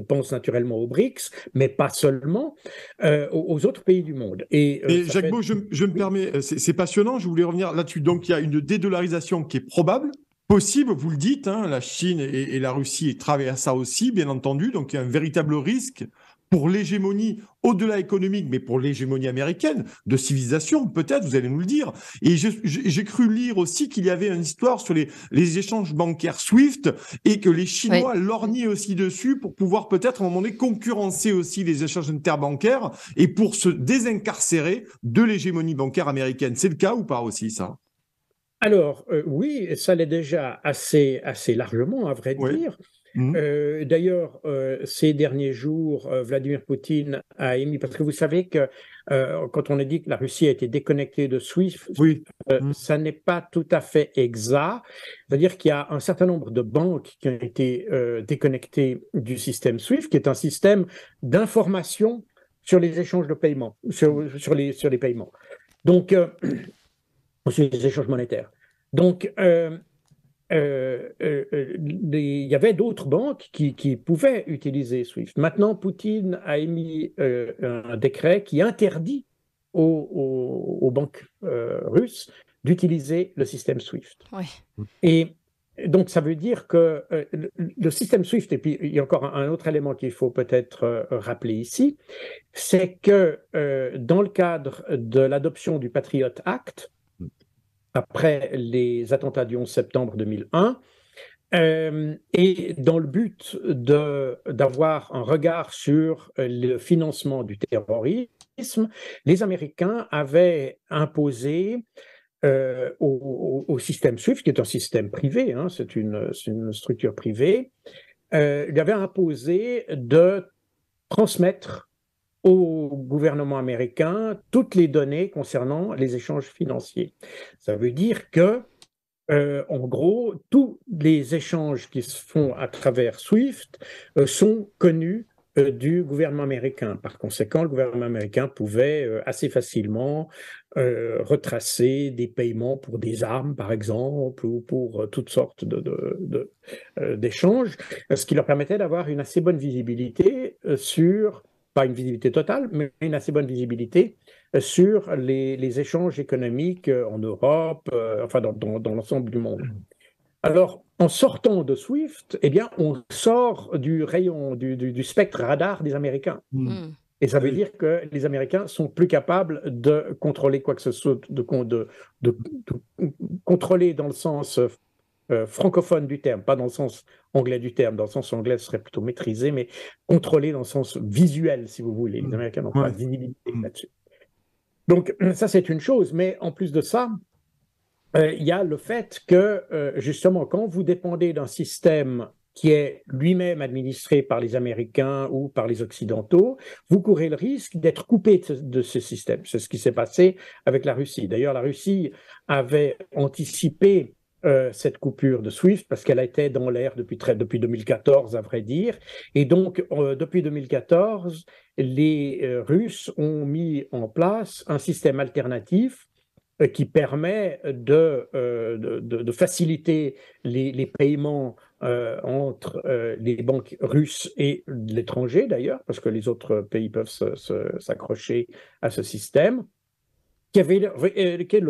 pense naturellement aux BRICS, mais pas seulement, aux autres pays du monde. Et Jacques Beau, je me permets, c'est passionnant, je voulais revenir là-dessus. Donc, il y a une dédollarisation qui est probable, possible, vous le dites, hein, la Chine et la Russie travaillent à ça aussi, bien entendu, donc il y a un véritable risque pour l'hégémonie, au-delà économique, mais pour l'hégémonie américaine, de civilisation, peut-être, vous allez nous le dire. Et j'ai cru lire aussi qu'il y avait une histoire sur les échanges bancaires SWIFT et que les Chinois lorgnaient aussi dessus pour pouvoir peut-être, à un moment donné, concurrencer aussi les échanges interbancaires et pour se désincarcérer de l'hégémonie bancaire américaine. C'est le cas ou pas aussi, ça ? Alors, oui, ça l'est déjà assez largement, à vrai dire. D'ailleurs, ces derniers jours, Vladimir Poutine a émis, parce que vous savez que quand on a dit que la Russie a été déconnectée de SWIFT, Oui. ça n'est pas tout à fait exact. C'est-à-dire qu'il y a un certain nombre de banques qui ont été déconnectées du système SWIFT, qui est un système d'information sur les échanges de paiement, sur les paiements. Donc, sur les échanges monétaires. Donc, il y avait d'autres banques qui pouvaient utiliser SWIFT. Maintenant, Poutine a émis un décret qui interdit aux banques russes d'utiliser le système SWIFT. Oui. Et donc, ça veut dire que le système SWIFT, et puis il y a encore un autre élément qu'il faut peut-être rappeler ici, c'est que dans le cadre de l'adoption du Patriot Act, après les attentats du 11 septembre 2001, et dans le but d'avoir un regard sur le financement du terrorisme, les Américains avaient imposé au système SWIFT, qui est un système privé, hein, c'est une structure privée, ils avaient imposé de transmettre au gouvernement américain toutes les données concernant les échanges financiers. Ça veut dire que, en gros, tous les échanges qui se font à travers SWIFT sont connus du gouvernement américain. Par conséquent, le gouvernement américain pouvait assez facilement retracer des paiements pour des armes, par exemple, ou pour toutes sortes d'échanges, ce qui leur permettait d'avoir une assez bonne visibilité sur, pas une visibilité totale, mais une assez bonne visibilité sur les échanges économiques en Europe, enfin dans l'ensemble du monde. Alors, en sortant de SWIFT, eh bien, on sort du rayon, du spectre radar des Américains. Et ça veut dire que les Américains sont plus capables de contrôler quoi que ce soit, de contrôler dans le sens francophone du terme, pas dans le sens anglais du terme. Dans le sens anglais, ce serait plutôt maîtrisé, mais contrôler dans le sens visuel, si vous voulez. Les Américains n'ont pas de visibilité là-dessus. Donc, ça, c'est une chose. Mais en plus de ça, il y a le fait que, justement, quand vous dépendez d'un système qui est lui-même administré par les Américains ou par les Occidentaux, vous courez le risque d'être coupé de ce système. C'est ce qui s'est passé avec la Russie. D'ailleurs, la Russie avait anticipé cette coupure de SWIFT parce qu'elle était dans l'air depuis 2014, à vrai dire. Et donc, depuis 2014, les Russes ont mis en place un système alternatif qui permet de faciliter les paiements entre les banques russes et l'étranger, d'ailleurs, parce que les autres pays peuvent s'accrocher à ce système, qui est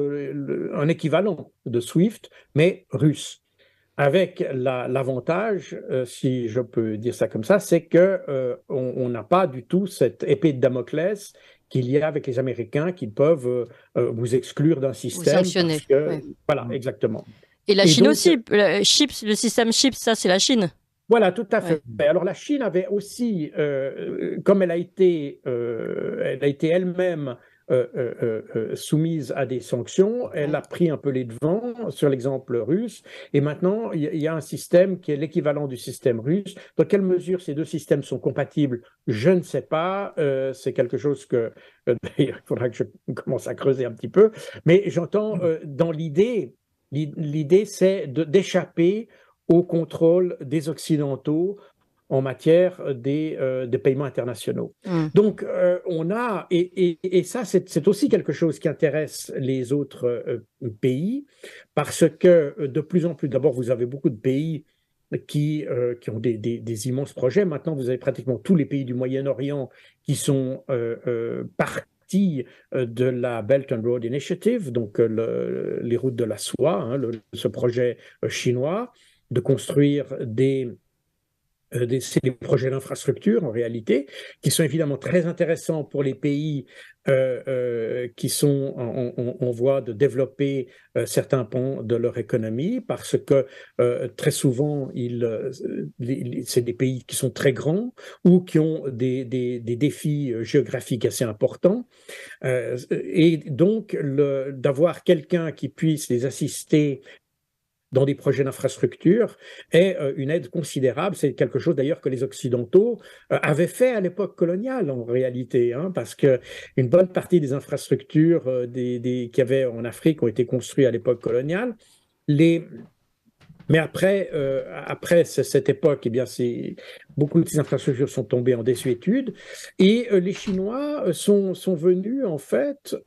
un équivalent de SWIFT, mais russe. Avec l'avantage, si je peux dire ça comme ça, c'est qu'on n'a pas du tout cette épée de Damoclès qu'il y a avec les Américains qui peuvent vous exclure d'un système. Vous sanctionner. Voilà, exactement. Et la Chine donc, aussi, le système CHIPS, ça c'est la Chine. Voilà, tout à fait. Alors la Chine avait aussi, comme elle a été elle-même soumise à des sanctions, elle a pris un peu les devants sur l'exemple russe, et maintenant il y a un système qui est l'équivalent du système russe. Dans quelle mesure ces deux systèmes sont compatibles, je ne sais pas, c'est quelque chose que d'ailleurs il faudra que je commence à creuser un petit peu, mais j'entends dans l'idée c'est d'échapper au contrôle des Occidentaux en matière des paiements internationaux. Donc, on a, et ça, c'est aussi quelque chose qui intéresse les autres pays, parce que de plus en plus, d'abord, vous avez beaucoup de pays qui ont des immenses projets. Maintenant, vous avez pratiquement tous les pays du Moyen-Orient qui sont partis de la Belt and Road Initiative, donc les routes de la soie, hein, ce projet chinois, de construire c'est des projets d'infrastructure en réalité, qui sont évidemment très intéressants pour les pays qui sont en voie de développer certains pans de leur économie, parce que très souvent, c'est des pays qui sont très grands ou qui ont des défis géographiques assez importants. Et donc, d'avoir quelqu'un qui puisse les assister dans des projets d'infrastructure est une aide considérable. C'est quelque chose d'ailleurs que les Occidentaux avaient fait à l'époque coloniale en réalité, hein, parce que une bonne partie des infrastructures qu'il y avait en Afrique ont été construites à l'époque coloniale. Mais après cette époque, eh bien, beaucoup de ces infrastructures sont tombées en désuétude et les Chinois sont venus en fait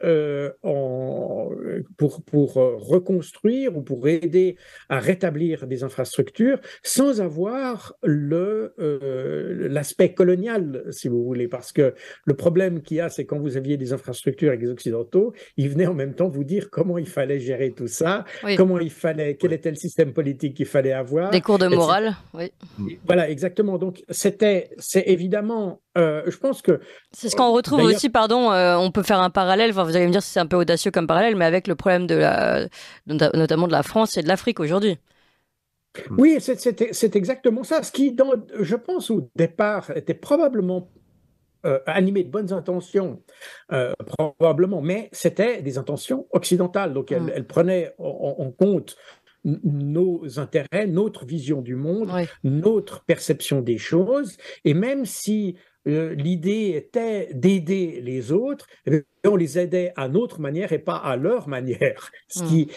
pour reconstruire ou pour aider à rétablir des infrastructures sans avoir l'aspect colonial, si vous voulez, parce que le problème qu'il y a, c'est quand vous aviez des infrastructures avec les Occidentaux, ils venaient en même temps vous dire comment il fallait gérer tout ça, Oui. quel était le système politique qu'il fallait avoir. Des cours de morale, oui. Voilà, exactement. Donc, c'est évidemment, je pense que... C'est ce qu'on retrouve aussi, pardon, on peut faire un parallèle, enfin, vous allez me dire si c'est un peu audacieux comme parallèle, mais avec le problème notamment de la France et de l'Afrique aujourd'hui. Oui, c'est exactement ça. Ce qui, je pense, au départ, était probablement animé de bonnes intentions, probablement, mais c'était des intentions occidentales. Donc, elles prenaient en compte nos intérêts, notre vision du monde, oui, notre perception des choses, et même si l'idée était d'aider les autres, on les aidait à notre manière et pas à leur manière. C'est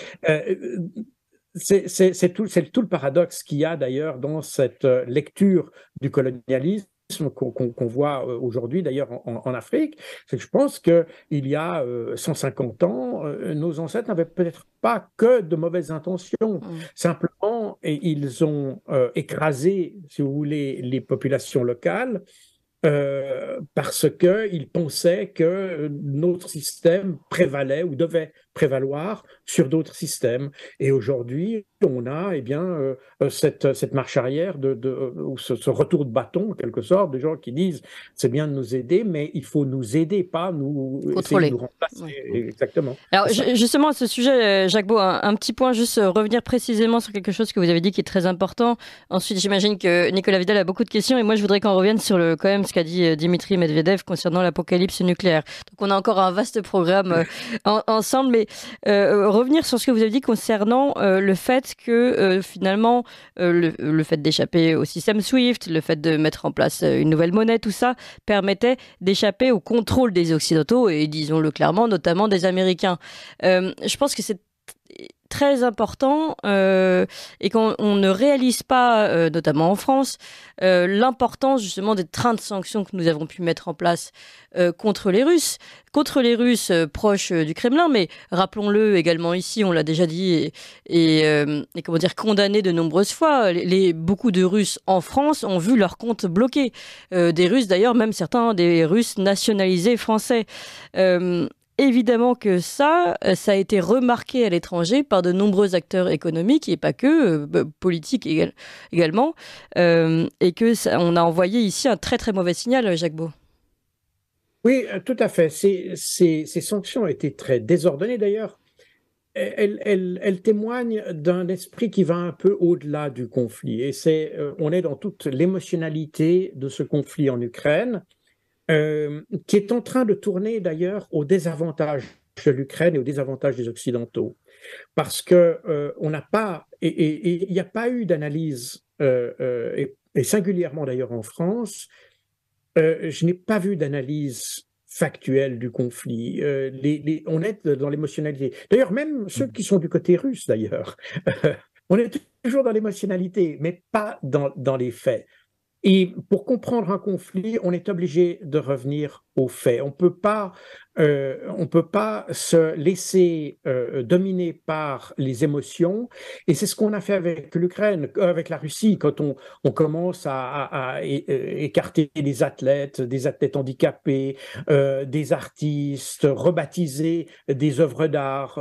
tout le paradoxe qu'il y a d'ailleurs dans cette lecture du colonialisme qu'on voit aujourd'hui d'ailleurs en Afrique, c'est que je pense qu'il y a 150 ans, nos ancêtres n'avaient peut-être pas que de mauvaises intentions, simplement et ils ont écrasé, si vous voulez, les populations locales parce qu'ils pensaient que notre système prévalait ou devait prévaloir sur d'autres systèmes. Et aujourd'hui, on a cette marche arrière, ou ce retour de bâton, en quelque sorte, des gens qui disent c'est bien de nous aider, mais il faut nous aider, pas nous contrôler. Essayer de nous remplacer. Oui. Exactement. Alors, justement, à ce sujet, Jacques Beau, un petit point, juste revenir précisément sur quelque chose que vous avez dit qui est très important. Ensuite, j'imagine que Nicolas Vidal a beaucoup de questions et moi, je voudrais qu'on revienne sur quand même ce qu'a dit Dimitri Medvedev concernant l'apocalypse nucléaire. Donc, on a encore un vaste programme ensemble, mais revenir sur ce que vous avez dit concernant le fait que finalement, le fait d'échapper au système SWIFT, le fait de mettre en place une nouvelle monnaie, tout ça permettait d'échapper au contrôle des Occidentaux et, disons-le clairement, notamment des Américains. Je pense que c'est très important et qu'on ne réalise pas, notamment en France, l'importance justement des trains de sanctions que nous avons pu mettre en place contre les Russes. Contre les Russes proches du Kremlin, mais rappelons-le également ici, on l'a déjà dit, et comment dire, condamné de nombreuses fois. Beaucoup de Russes en France ont vu leur compte bloqué. Des Russes d'ailleurs, même certains des Russes nationalisés français. Évidemment que ça a été remarqué à l'étranger par de nombreux acteurs économiques et pas que, politiques également, et que on a envoyé ici un très très mauvais signal, Jacques Beau. Oui, tout à fait. Ces sanctions ont été très désordonnées d'ailleurs. Elles témoignent d'un esprit qui va un peu au-delà du conflit. Et on est dans toute l'émotionnalité de ce conflit en Ukraine. Qui est en train de tourner d'ailleurs au désavantage de l'Ukraine et au désavantage des Occidentaux. Parce que on n'a pas, et il n'y a pas eu d'analyse, et singulièrement d'ailleurs en France, je n'ai pas vu d'analyse factuelle du conflit. On est dans l'émotionnalité. D'ailleurs, même ceux qui sont du côté russe, d'ailleurs, on est toujours dans l'émotionnalité, mais pas dans les faits. Et pour comprendre un conflit, on est obligé de revenir aux faits. On peut pas se laisser dominer par les émotions. Et c'est ce qu'on a fait avec l'Ukraine, avec la Russie, quand on commence à écarter des athlètes handicapés, des artistes, rebaptiser des œuvres d'art.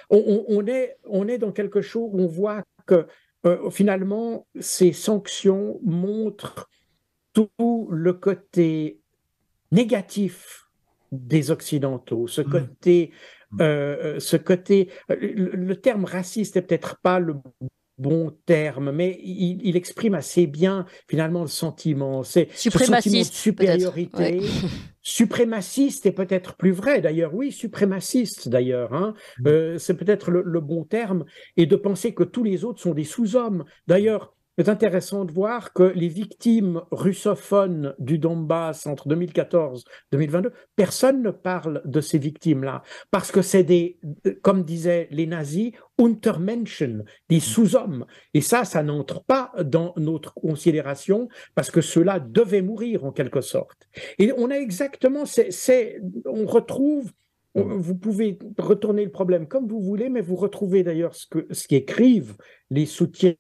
On est dans quelque chose où on voit que finalement, ces sanctions montrent tout le côté négatif des Occidentaux, ce côté, le terme raciste n'est peut-être pas le bon terme, mais il exprime assez bien finalement le sentiment, c'est ce sentiment de supériorité. suprémaciste est peut-être plus vrai, d'ailleurs, oui, suprémaciste d'ailleurs, hein. C'est peut-être le bon terme, et de penser que tous les autres sont des sous-hommes. D'ailleurs, c'est intéressant de voir que les victimes russophones du Donbass entre 2014 et 2022, personne ne parle de ces victimes-là, parce que c'est des, comme disaient les nazis, Untermenschen, des sous-hommes. Et ça n'entre pas dans notre considération, parce que ceux-là devaient mourir en quelque sorte. Et on a exactement, on retrouve, vous pouvez retourner le problème comme vous voulez, mais vous retrouvez d'ailleurs ce qu'écrivent les soutiens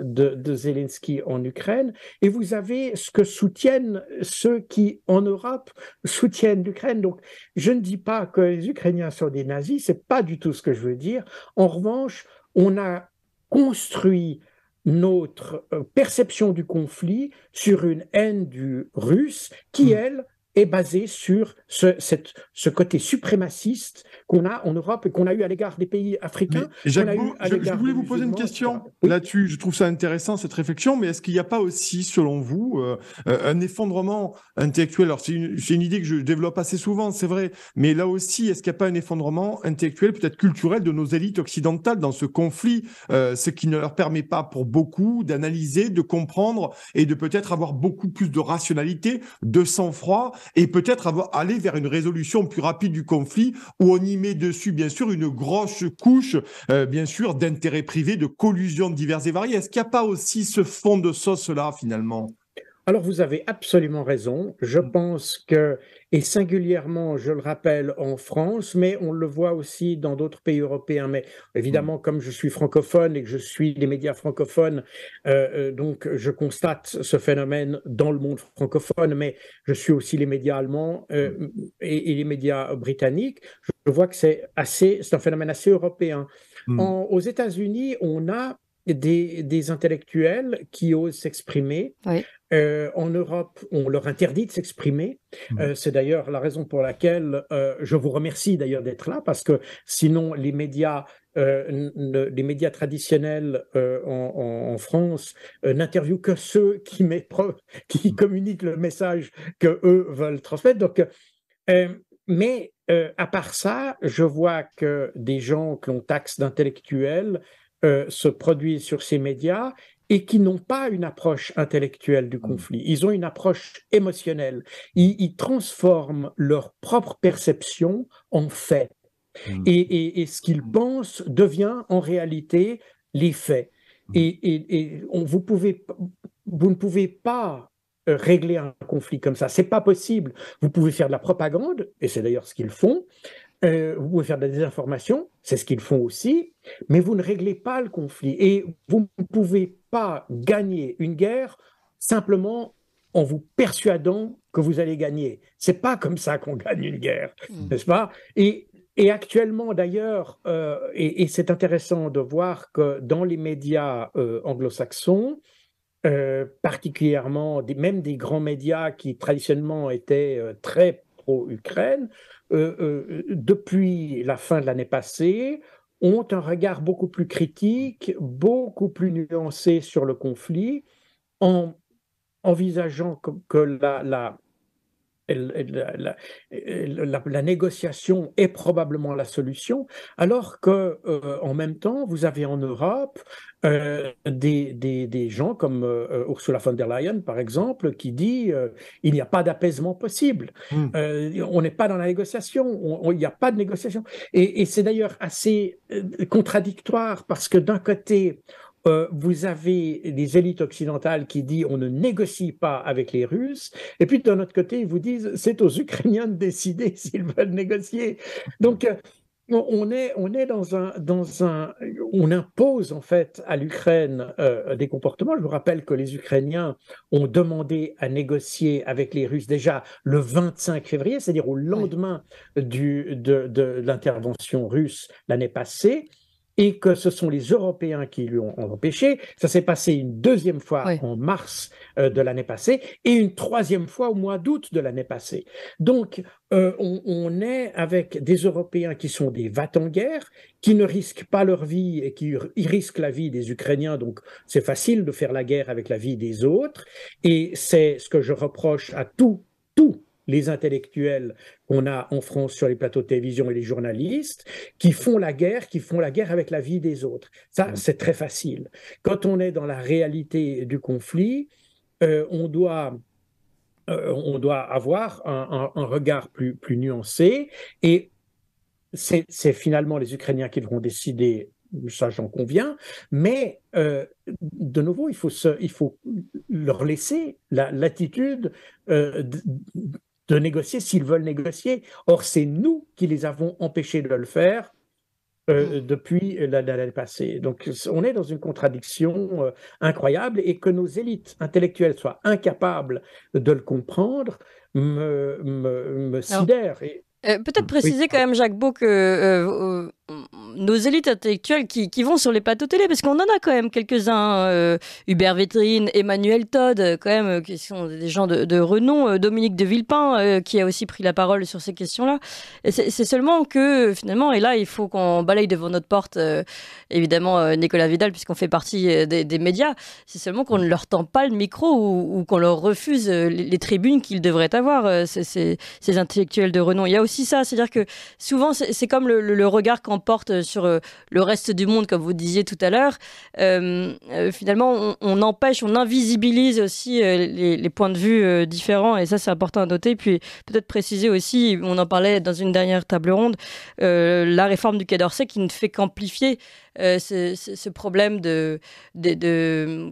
de Zelensky en Ukraine, et vous avez ce que soutiennent ceux qui, en Europe, soutiennent l'Ukraine. Donc, je ne dis pas que les Ukrainiens sont des nazis, c'est pas du tout ce que je veux dire. En revanche, on a construit notre perception du conflit sur une haine du russe qui, elle, est basée sur ce côté suprémaciste qu'on a en Europe et qu'on a eu à l'égard des pays africains. Mais Jacques Beau, je voulais vous poser une question là-dessus. Je trouve ça intéressant, cette réflexion, mais est-ce qu'il n'y a pas aussi, selon vous, un effondrement intellectuel? Alors, c'est une idée que je développe assez souvent, c'est vrai, mais là aussi, est-ce qu'il n'y a pas un effondrement intellectuel, peut-être culturel, de nos élites occidentales dans ce conflit, ce qui ne leur permet pas, pour beaucoup, d'analyser, de comprendre et de peut-être avoir beaucoup plus de rationalité, de sang-froid, et peut-être aller vers une résolution plus rapide du conflit où on y met dessus, bien sûr, une grosse couche, bien sûr, d'intérêts privés, de collusions diverses et variées. Est-ce qu'il n'y a pas aussi ce fond de sauce-là, finalement? Alors, vous avez absolument raison. Je pense que, et singulièrement, je le rappelle, en France, mais on le voit aussi dans d'autres pays européens. Mais évidemment, comme je suis francophone et que je suis les médias francophones, donc je constate ce phénomène dans le monde francophone, mais je suis aussi les médias allemands et les médias britanniques. Je vois que c'est un phénomène assez européen. Aux États-Unis, on a des intellectuels qui osent s'exprimer. Oui. En Europe, on leur interdit de s'exprimer. C'est d'ailleurs la raison pour laquelle je vous remercie d'ailleurs d'être là, parce que sinon les médias traditionnels en France n'interviewent que ceux qui communiquent le message que eux veulent transmettre. Donc, mais à part ça, je vois que des gens que l'on taxe d'intellectuels se produisent sur ces médias et qui n'ont pas une approche intellectuelle du conflit. Ils ont une approche émotionnelle. Ils transforment leur propre perception en fait. Et ce qu'ils pensent devient en réalité les faits. Et vous ne pouvez pas régler un conflit comme ça. C'est pas possible. Vous pouvez faire de la propagande, et c'est d'ailleurs ce qu'ils font. Vous pouvez faire de la désinformation, c'est ce qu'ils font aussi, mais vous ne réglez pas le conflit. Et vous ne pouvez pas gagner une guerre simplement en vous persuadant que vous allez gagner. C'est pas comme ça qu'on gagne une guerre, n'est-ce pas? Et actuellement, d'ailleurs, et c'est intéressant de voir que dans les médias anglo-saxons, particulièrement même des grands médias qui traditionnellement étaient très pro-Ukraine, depuis la fin de l'année passée, ont un regard beaucoup plus critique, beaucoup plus nuancé sur le conflit, en envisageant que la négociation est probablement la solution, alors que en même temps, vous avez en Europe des gens comme Ursula von der Leyen, par exemple, qui dit il n'y a pas d'apaisement possible. On n'est pas dans la négociation, il n'y a pas de négociation. Et c'est d'ailleurs assez contradictoire, parce que d'un côté, vous avez les élites occidentales qui disent on ne négocie pas avec les Russes, et puis d'un autre côté, ils vous disent c'est aux Ukrainiens de décider s'ils veulent négocier. Donc, on est on impose en fait à l'Ukraine des comportements. Je vous rappelle que les Ukrainiens ont demandé à négocier avec les Russes déjà le 25 février, c'est-à-dire au lendemain de l'intervention russe l'année passée, et que ce sont les Européens qui lui ont empêché. Ça s'est passé une deuxième fois en mars de l'année passée et une troisième fois au mois d'août de l'année passée. Donc, on est avec des Européens qui sont des va-t-en-guerre, qui ne risquent pas leur vie et qui risquent la vie des Ukrainiens. Donc, c'est facile de faire la guerre avec la vie des autres. Et c'est ce que je reproche à tous les intellectuels qu'on a en France sur les plateaux de télévision et les journalistes, qui font la guerre avec la vie des autres. Ça, c'est très facile. Quand on est dans la réalité du conflit, on doit avoir un regard plus nuancé, et c'est finalement les Ukrainiens qui devront décider, ça j'en conviens, mais de nouveau, il faut leur laisser la latitude de négocier s'ils veulent négocier. Or, c'est nous qui les avons empêchés de le faire depuis l'année passée. Donc, on est dans une contradiction incroyable, et que nos élites intellectuelles soient incapables de le comprendre me sidère. Peut-être préciser quand même, Jacques Beau, que nos élites intellectuelles qui vont sur les plateaux télé, parce qu'on en a quand même quelques-uns, Hubert Védrine, Emmanuel Todd, quand même, qui sont des gens de renom, Dominique de Villepin, qui a aussi pris la parole sur ces questions-là. Et c'est seulement que, finalement, et là, il faut qu'on balaye devant notre porte, évidemment, Nicolas Vidal, puisqu'on fait partie des médias, c'est seulement qu'on ne leur tend pas le micro, ou qu'on leur refuse les tribunes qu'ils devraient avoir, ces intellectuels de renom. Il y a aussi ça, c'est-à-dire que souvent, c'est comme le regard qu'on porte sur le reste du monde, comme vous disiez tout à l'heure. Finalement, on empêche, on invisibilise aussi les points de vue différents, et ça, c'est important à noter. Puis peut-être préciser aussi, on en parlait dans une dernière table ronde, la réforme du Quai d'Orsay qui ne fait qu'amplifier ce problème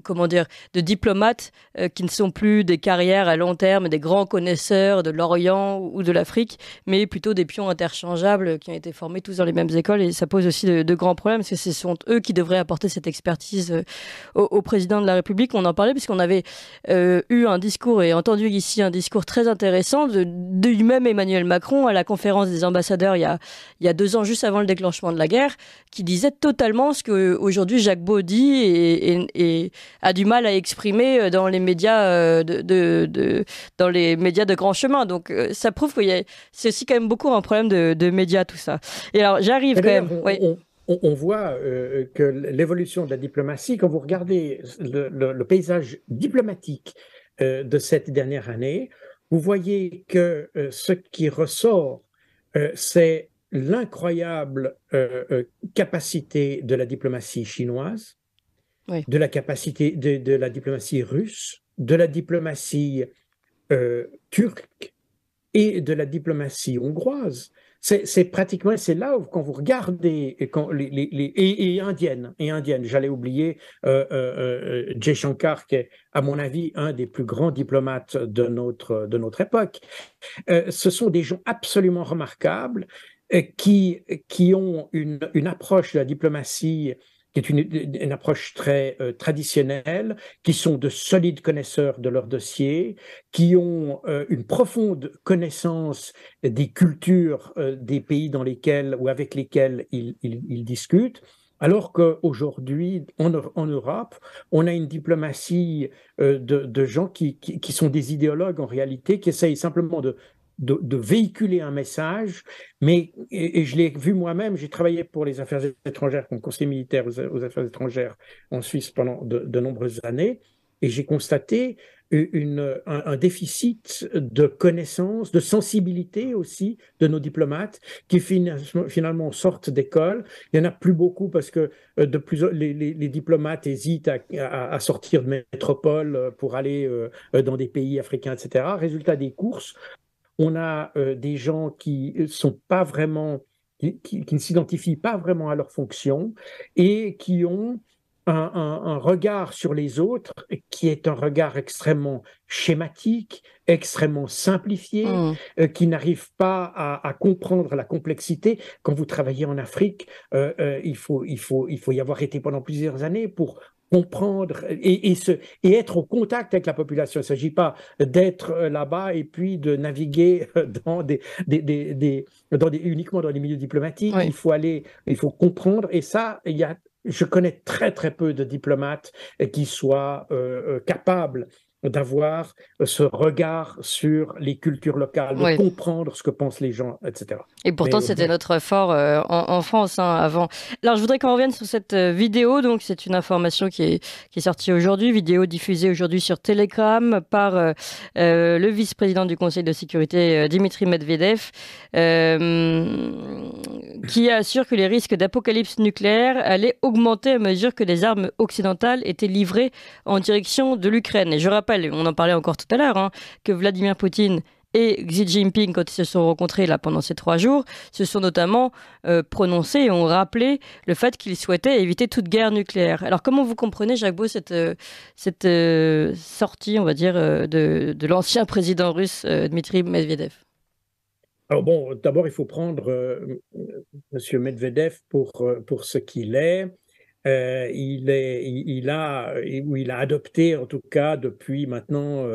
comment dire, de diplomates qui ne sont plus des carrières à long terme, des grands connaisseurs de l'Orient ou de l'Afrique, mais plutôt des pions interchangeables qui ont été formés tous dans les mêmes écoles. Et ça pose aussi de grands problèmes, parce que ce sont eux qui devraient apporter cette expertise au président de la République. On en parlait puisqu'on avait eu un discours, et entendu ici un discours très intéressant de lui-même Emmanuel Macron à la conférence des ambassadeurs il y a 2 ans, juste avant le déclenchement de la guerre, qui disait totalement ce qu'aujourd'hui Jacques Beau dit et a du mal à exprimer dans les médias dans les médias de grand chemin. Donc ça prouve que c'est aussi quand même beaucoup un problème de médias, tout ça. Et alors j'arrive quand même. On voit que l'évolution de la diplomatie, quand vous regardez le paysage diplomatique de cette dernière année, vous voyez que ce qui ressort, c'est l'incroyable capacité de la diplomatie chinoise, de la capacité de la diplomatie russe, de la diplomatie turque et de la diplomatie hongroise. C'est pratiquement, c'est là où, quand vous regardez, et indienne, j'allais oublier Jaishankar, qui est, à mon avis, un des plus grands diplomates de notre époque. Ce sont des gens absolument remarquables, qui ont une approche de la diplomatie qui est une approche très traditionnelle, qui sont de solides connaisseurs de leur dossier, qui ont une profonde connaissance des cultures des pays dans lesquels ou avec lesquels ils discutent. Alors qu'aujourd'hui, en Europe, on a une diplomatie de gens qui sont des idéologues en réalité, qui essayent simplement de véhiculer un message, mais, et je l'ai vu moi-même, j'ai travaillé pour les affaires étrangères, comme conseiller militaire aux affaires étrangères en Suisse pendant de nombreuses années, et j'ai constaté un déficit de connaissances, de sensibilité aussi de nos diplomates, qui finalement sortent d'école. Il n'y en a plus beaucoup parce que les diplomates hésitent à sortir de métropole pour aller dans des pays africains, etc. Résultat des courses, on a des gens qui ne s'identifient pas vraiment à leur fonction, et qui ont un regard sur les autres qui est un regard extrêmement schématique, extrêmement simplifié, qui n'arrive pas à comprendre la complexité. Quand vous travaillez en Afrique, il faut y avoir été pendant plusieurs années pour comprendre et être au contact avec la population. Il ne s'agit pas d'être là-bas et puis de naviguer uniquement dans les milieux diplomatiques. Oui. Il faut comprendre, et ça, je connais très très peu de diplomates qui soient capables d'avoir ce regard sur les cultures locales, de Oui. comprendre ce que pensent les gens, etc. Et pourtant, Mais c'était bon, notre fort en France avant. Alors, je voudrais qu'on revienne sur cette vidéo. Donc, c'est une information qui est sortie aujourd'hui, vidéo diffusée aujourd'hui sur Telegram par le vice-président du Conseil de sécurité, Dimitri Medvedev, qui assure que les risques d'apocalypse nucléaire allaient augmenter à mesure que des armes occidentales étaient livrées en direction de l'Ukraine. Et je rappelle, on en parlait encore tout à l'heure, hein, que Vladimir Poutine et Xi Jinping, quand ils se sont rencontrés là pendant ces 3 jours, se sont notamment prononcés et ont rappelé le fait qu'ils souhaitaient éviter toute guerre nucléaire. Alors comment vous comprenez, Jacques Beau, cette sortie, on va dire, de l'ancien président russe Dmitri Medvedev? alors bon, d'abord, il faut prendre Monsieur Medvedev pour ce qu'il est. Il a adopté, en tout cas depuis maintenant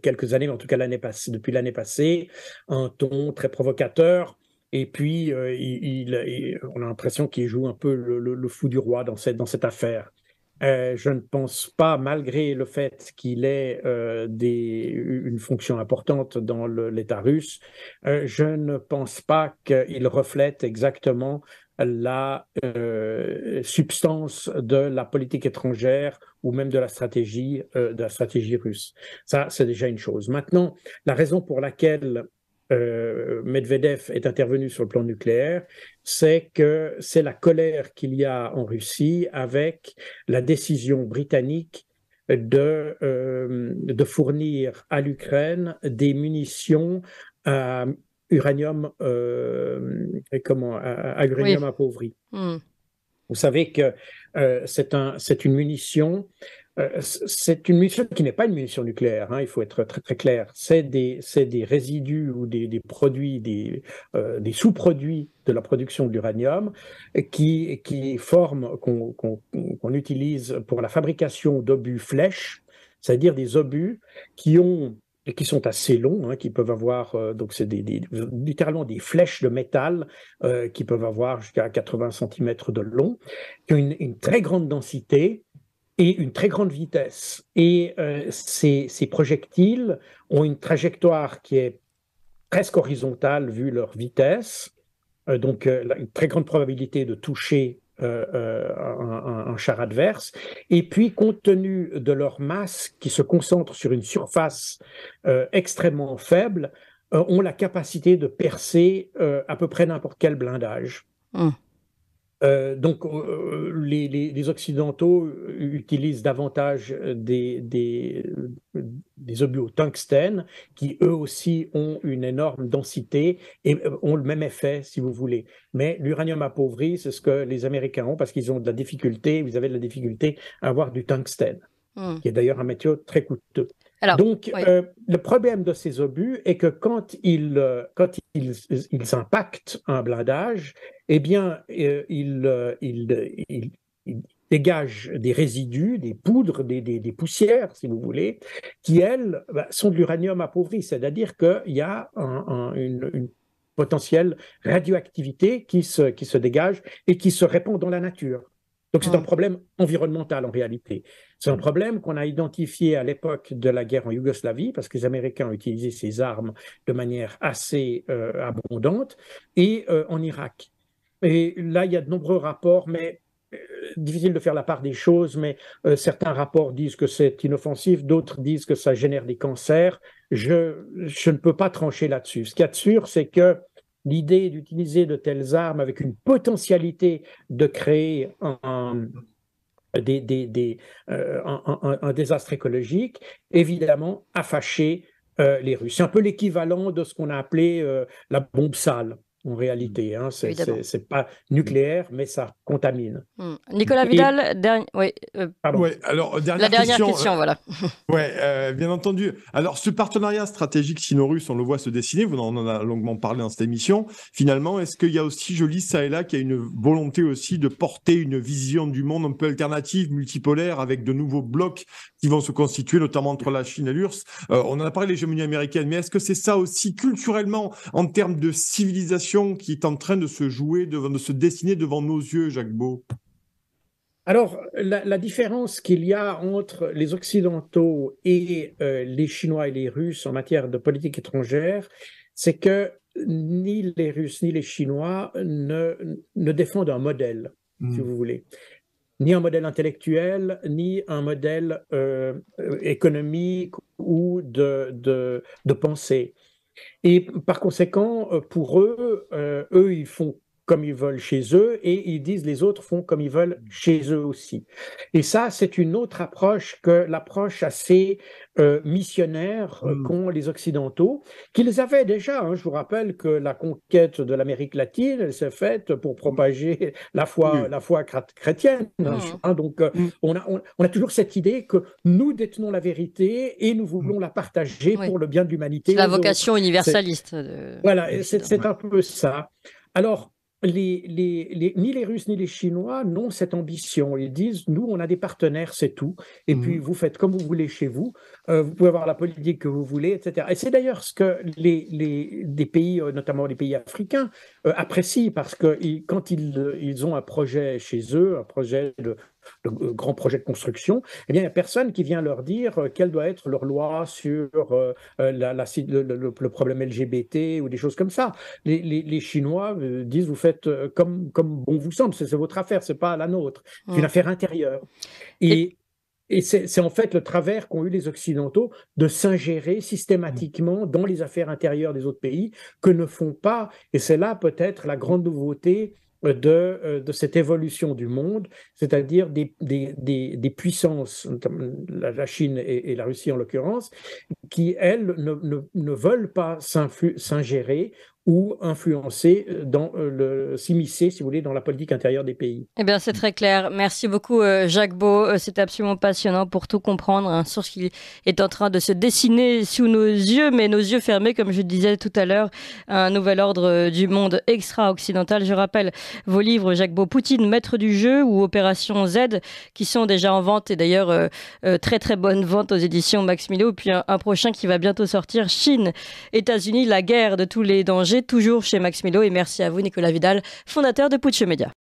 quelques années, mais en tout cas depuis l'année passée, un ton très provocateur. Et puis, on a l'impression qu'il joue un peu le fou du roi dans cette affaire. Je ne pense pas, malgré le fait qu'il ait une fonction importante dans l'État russe, je ne pense pas qu'il reflète exactement la substance de la politique étrangère ou même de la stratégie russe. Ça, c'est déjà une chose. Maintenant, la raison pour laquelle Medvedev est intervenu sur le plan nucléaire, c'est que c'est la colère qu'il y a en Russie avec la décision britannique de fournir à l'Ukraine des munitions à uranium, à uranium Oui. appauvri. Hmm. Vous savez que c'est une munition. C'est une munition qui n'est pas une munition nucléaire, hein, il faut être très très clair. C'est des résidus ou des produits, des sous-produits de la production de l'uranium qui forment, qu'on utilise pour la fabrication d'obus flèches, c'est-à-dire des obus qui sont assez longs, hein, qui peuvent avoir, donc c'est littéralement des flèches de métal qui peuvent avoir jusqu'à 80 cm de long, qui ont une très grande densité et une très grande vitesse. Et ces projectiles ont une trajectoire qui est presque horizontale vu leur vitesse, donc une très grande probabilité de toucher un char adverse. Et puis, compte tenu de leur masse qui se concentre sur une surface extrêmement faible, ont la capacité de percer à peu près n'importe quel blindage. Hmm. Donc, les Occidentaux utilisent davantage des obus au tungstène qui, eux aussi, ont une énorme densité et ont le même effet, si vous voulez. Mais l'uranium appauvri, c'est ce que les Américains ont parce qu'ils ont de la difficulté, vous avez de la difficulté à avoir du tungstène, qui est d'ailleurs un matériau très coûteux. Alors, Donc, oui. le problème de ces obus est que quand ils impactent un blindage, eh bien, ils dégagent des résidus, des poudres, des poussières, si vous voulez, qui, elles, sont de l'uranium appauvri. C'est-à-dire qu'il y a une potentielle radioactivité qui se dégage et qui se répand dans la nature. Donc, c'est un problème environnemental en réalité. C'est un problème qu'on a identifié à l'époque de la guerre en Yougoslavie, parce que les Américains ont utilisé ces armes de manière assez abondante, et en Irak. Et là, il y a de nombreux rapports, mais difficile de faire la part des choses, mais certains rapports disent que c'est inoffensif, d'autres disent que ça génère des cancers. Je ne peux pas trancher là-dessus. Ce qu'il y a de sûr, c'est que l'idée d'utiliser de telles armes avec une potentialité de créer un désastre écologique, évidemment, a fâché les Russes. C'est un peu l'équivalent de ce qu'on a appelé la bombe sale, en réalité. Hein. C'est pas nucléaire, mais ça contamine. Nicolas Vidal, pardon. Ouais, alors, la dernière question, voilà. Ouais, bien entendu. Alors, ce partenariat stratégique sino-russe, on le voit se dessiner, on en a longuement parlé dans cette émission. Finalement, est-ce qu'il y a aussi, je lis ça et là, qu'il y a une volonté aussi de porter une vision du monde un peu alternative, multipolaire, avec de nouveaux blocs qui vont se constituer, notamment entre la Chine et l'URSS. On en a parlé, l'hégémonie américaine, mais est-ce que c'est ça aussi, culturellement, en termes de civilisation, qui est en train de se jouer, de se dessiner devant nos yeux, Jacques Beau? Alors, la différence qu'il y a entre les Occidentaux et les Chinois et les Russes en matière de politique étrangère, c'est que ni les Russes ni les Chinois ne défendent un modèle, si vous voulez. Ni un modèle intellectuel, ni un modèle économique ou de pensée. Et par conséquent, pour eux, ils font comme ils veulent chez eux et ils disent les autres font comme ils veulent chez eux aussi. Et ça, c'est une autre approche que l'approche assez missionnaire qu'ont les Occidentaux, qu'ils avaient déjà. Hein. Je vous rappelle que la conquête de l'Amérique latine, elle s'est faite pour propager la foi chrétienne. Hein. Donc, on a toujours cette idée que nous détenons la vérité et nous voulons la partager pour le bien de l'humanité. C'est la vocation universaliste. Voilà, c'est un peu ça. Alors, ni les Russes ni les Chinois n'ont cette ambition. Ils disent, nous, on a des partenaires, c'est tout. Et puis, vous faites comme vous voulez chez vous. Vous pouvez avoir la politique que vous voulez, etc. Et c'est d'ailleurs ce que des pays, notamment les pays africains, apprécient parce que quand ils ont un projet chez eux, le grand projet de construction, eh bien, il n'y a personne qui vient leur dire quelle doit être leur loi sur le problème LGBT ou des choses comme ça. Les Chinois disent, vous faites comme bon vous semble, c'est votre affaire, c'est pas la nôtre, c'est une affaire intérieure. Et c'est en fait le travers qu'ont eu les Occidentaux de s'ingérer systématiquement dans les affaires intérieures des autres pays que ne font pas, et c'est là peut-être la grande nouveauté de cette évolution du monde, c'est-à-dire des puissances, la Chine et la Russie en l'occurrence, qui, elles, ne veulent pas s'ingérer ou influencer, s'immiscer, si vous voulez, dans la politique intérieure des pays. Eh bien, c'est très clair. Merci beaucoup, Jacques Beau. C'était absolument passionnant pour tout comprendre hein, sur ce qui est en train de se dessiner sous nos yeux, mais nos yeux fermés, comme je disais tout à l'heure, un nouvel ordre du monde extra-occidental. Je rappelle vos livres, Jacques Beau, Poutine, maître du jeu ou Opération Z, qui sont déjà en vente et d'ailleurs très très bonne vente aux éditions Max Milo. Puis un prochain qui va bientôt sortir, Chine, États-Unis, la guerre de tous les dangers, toujours chez Max Milo. Et merci à vous, Nicolas Vidal, fondateur de Puccio Media.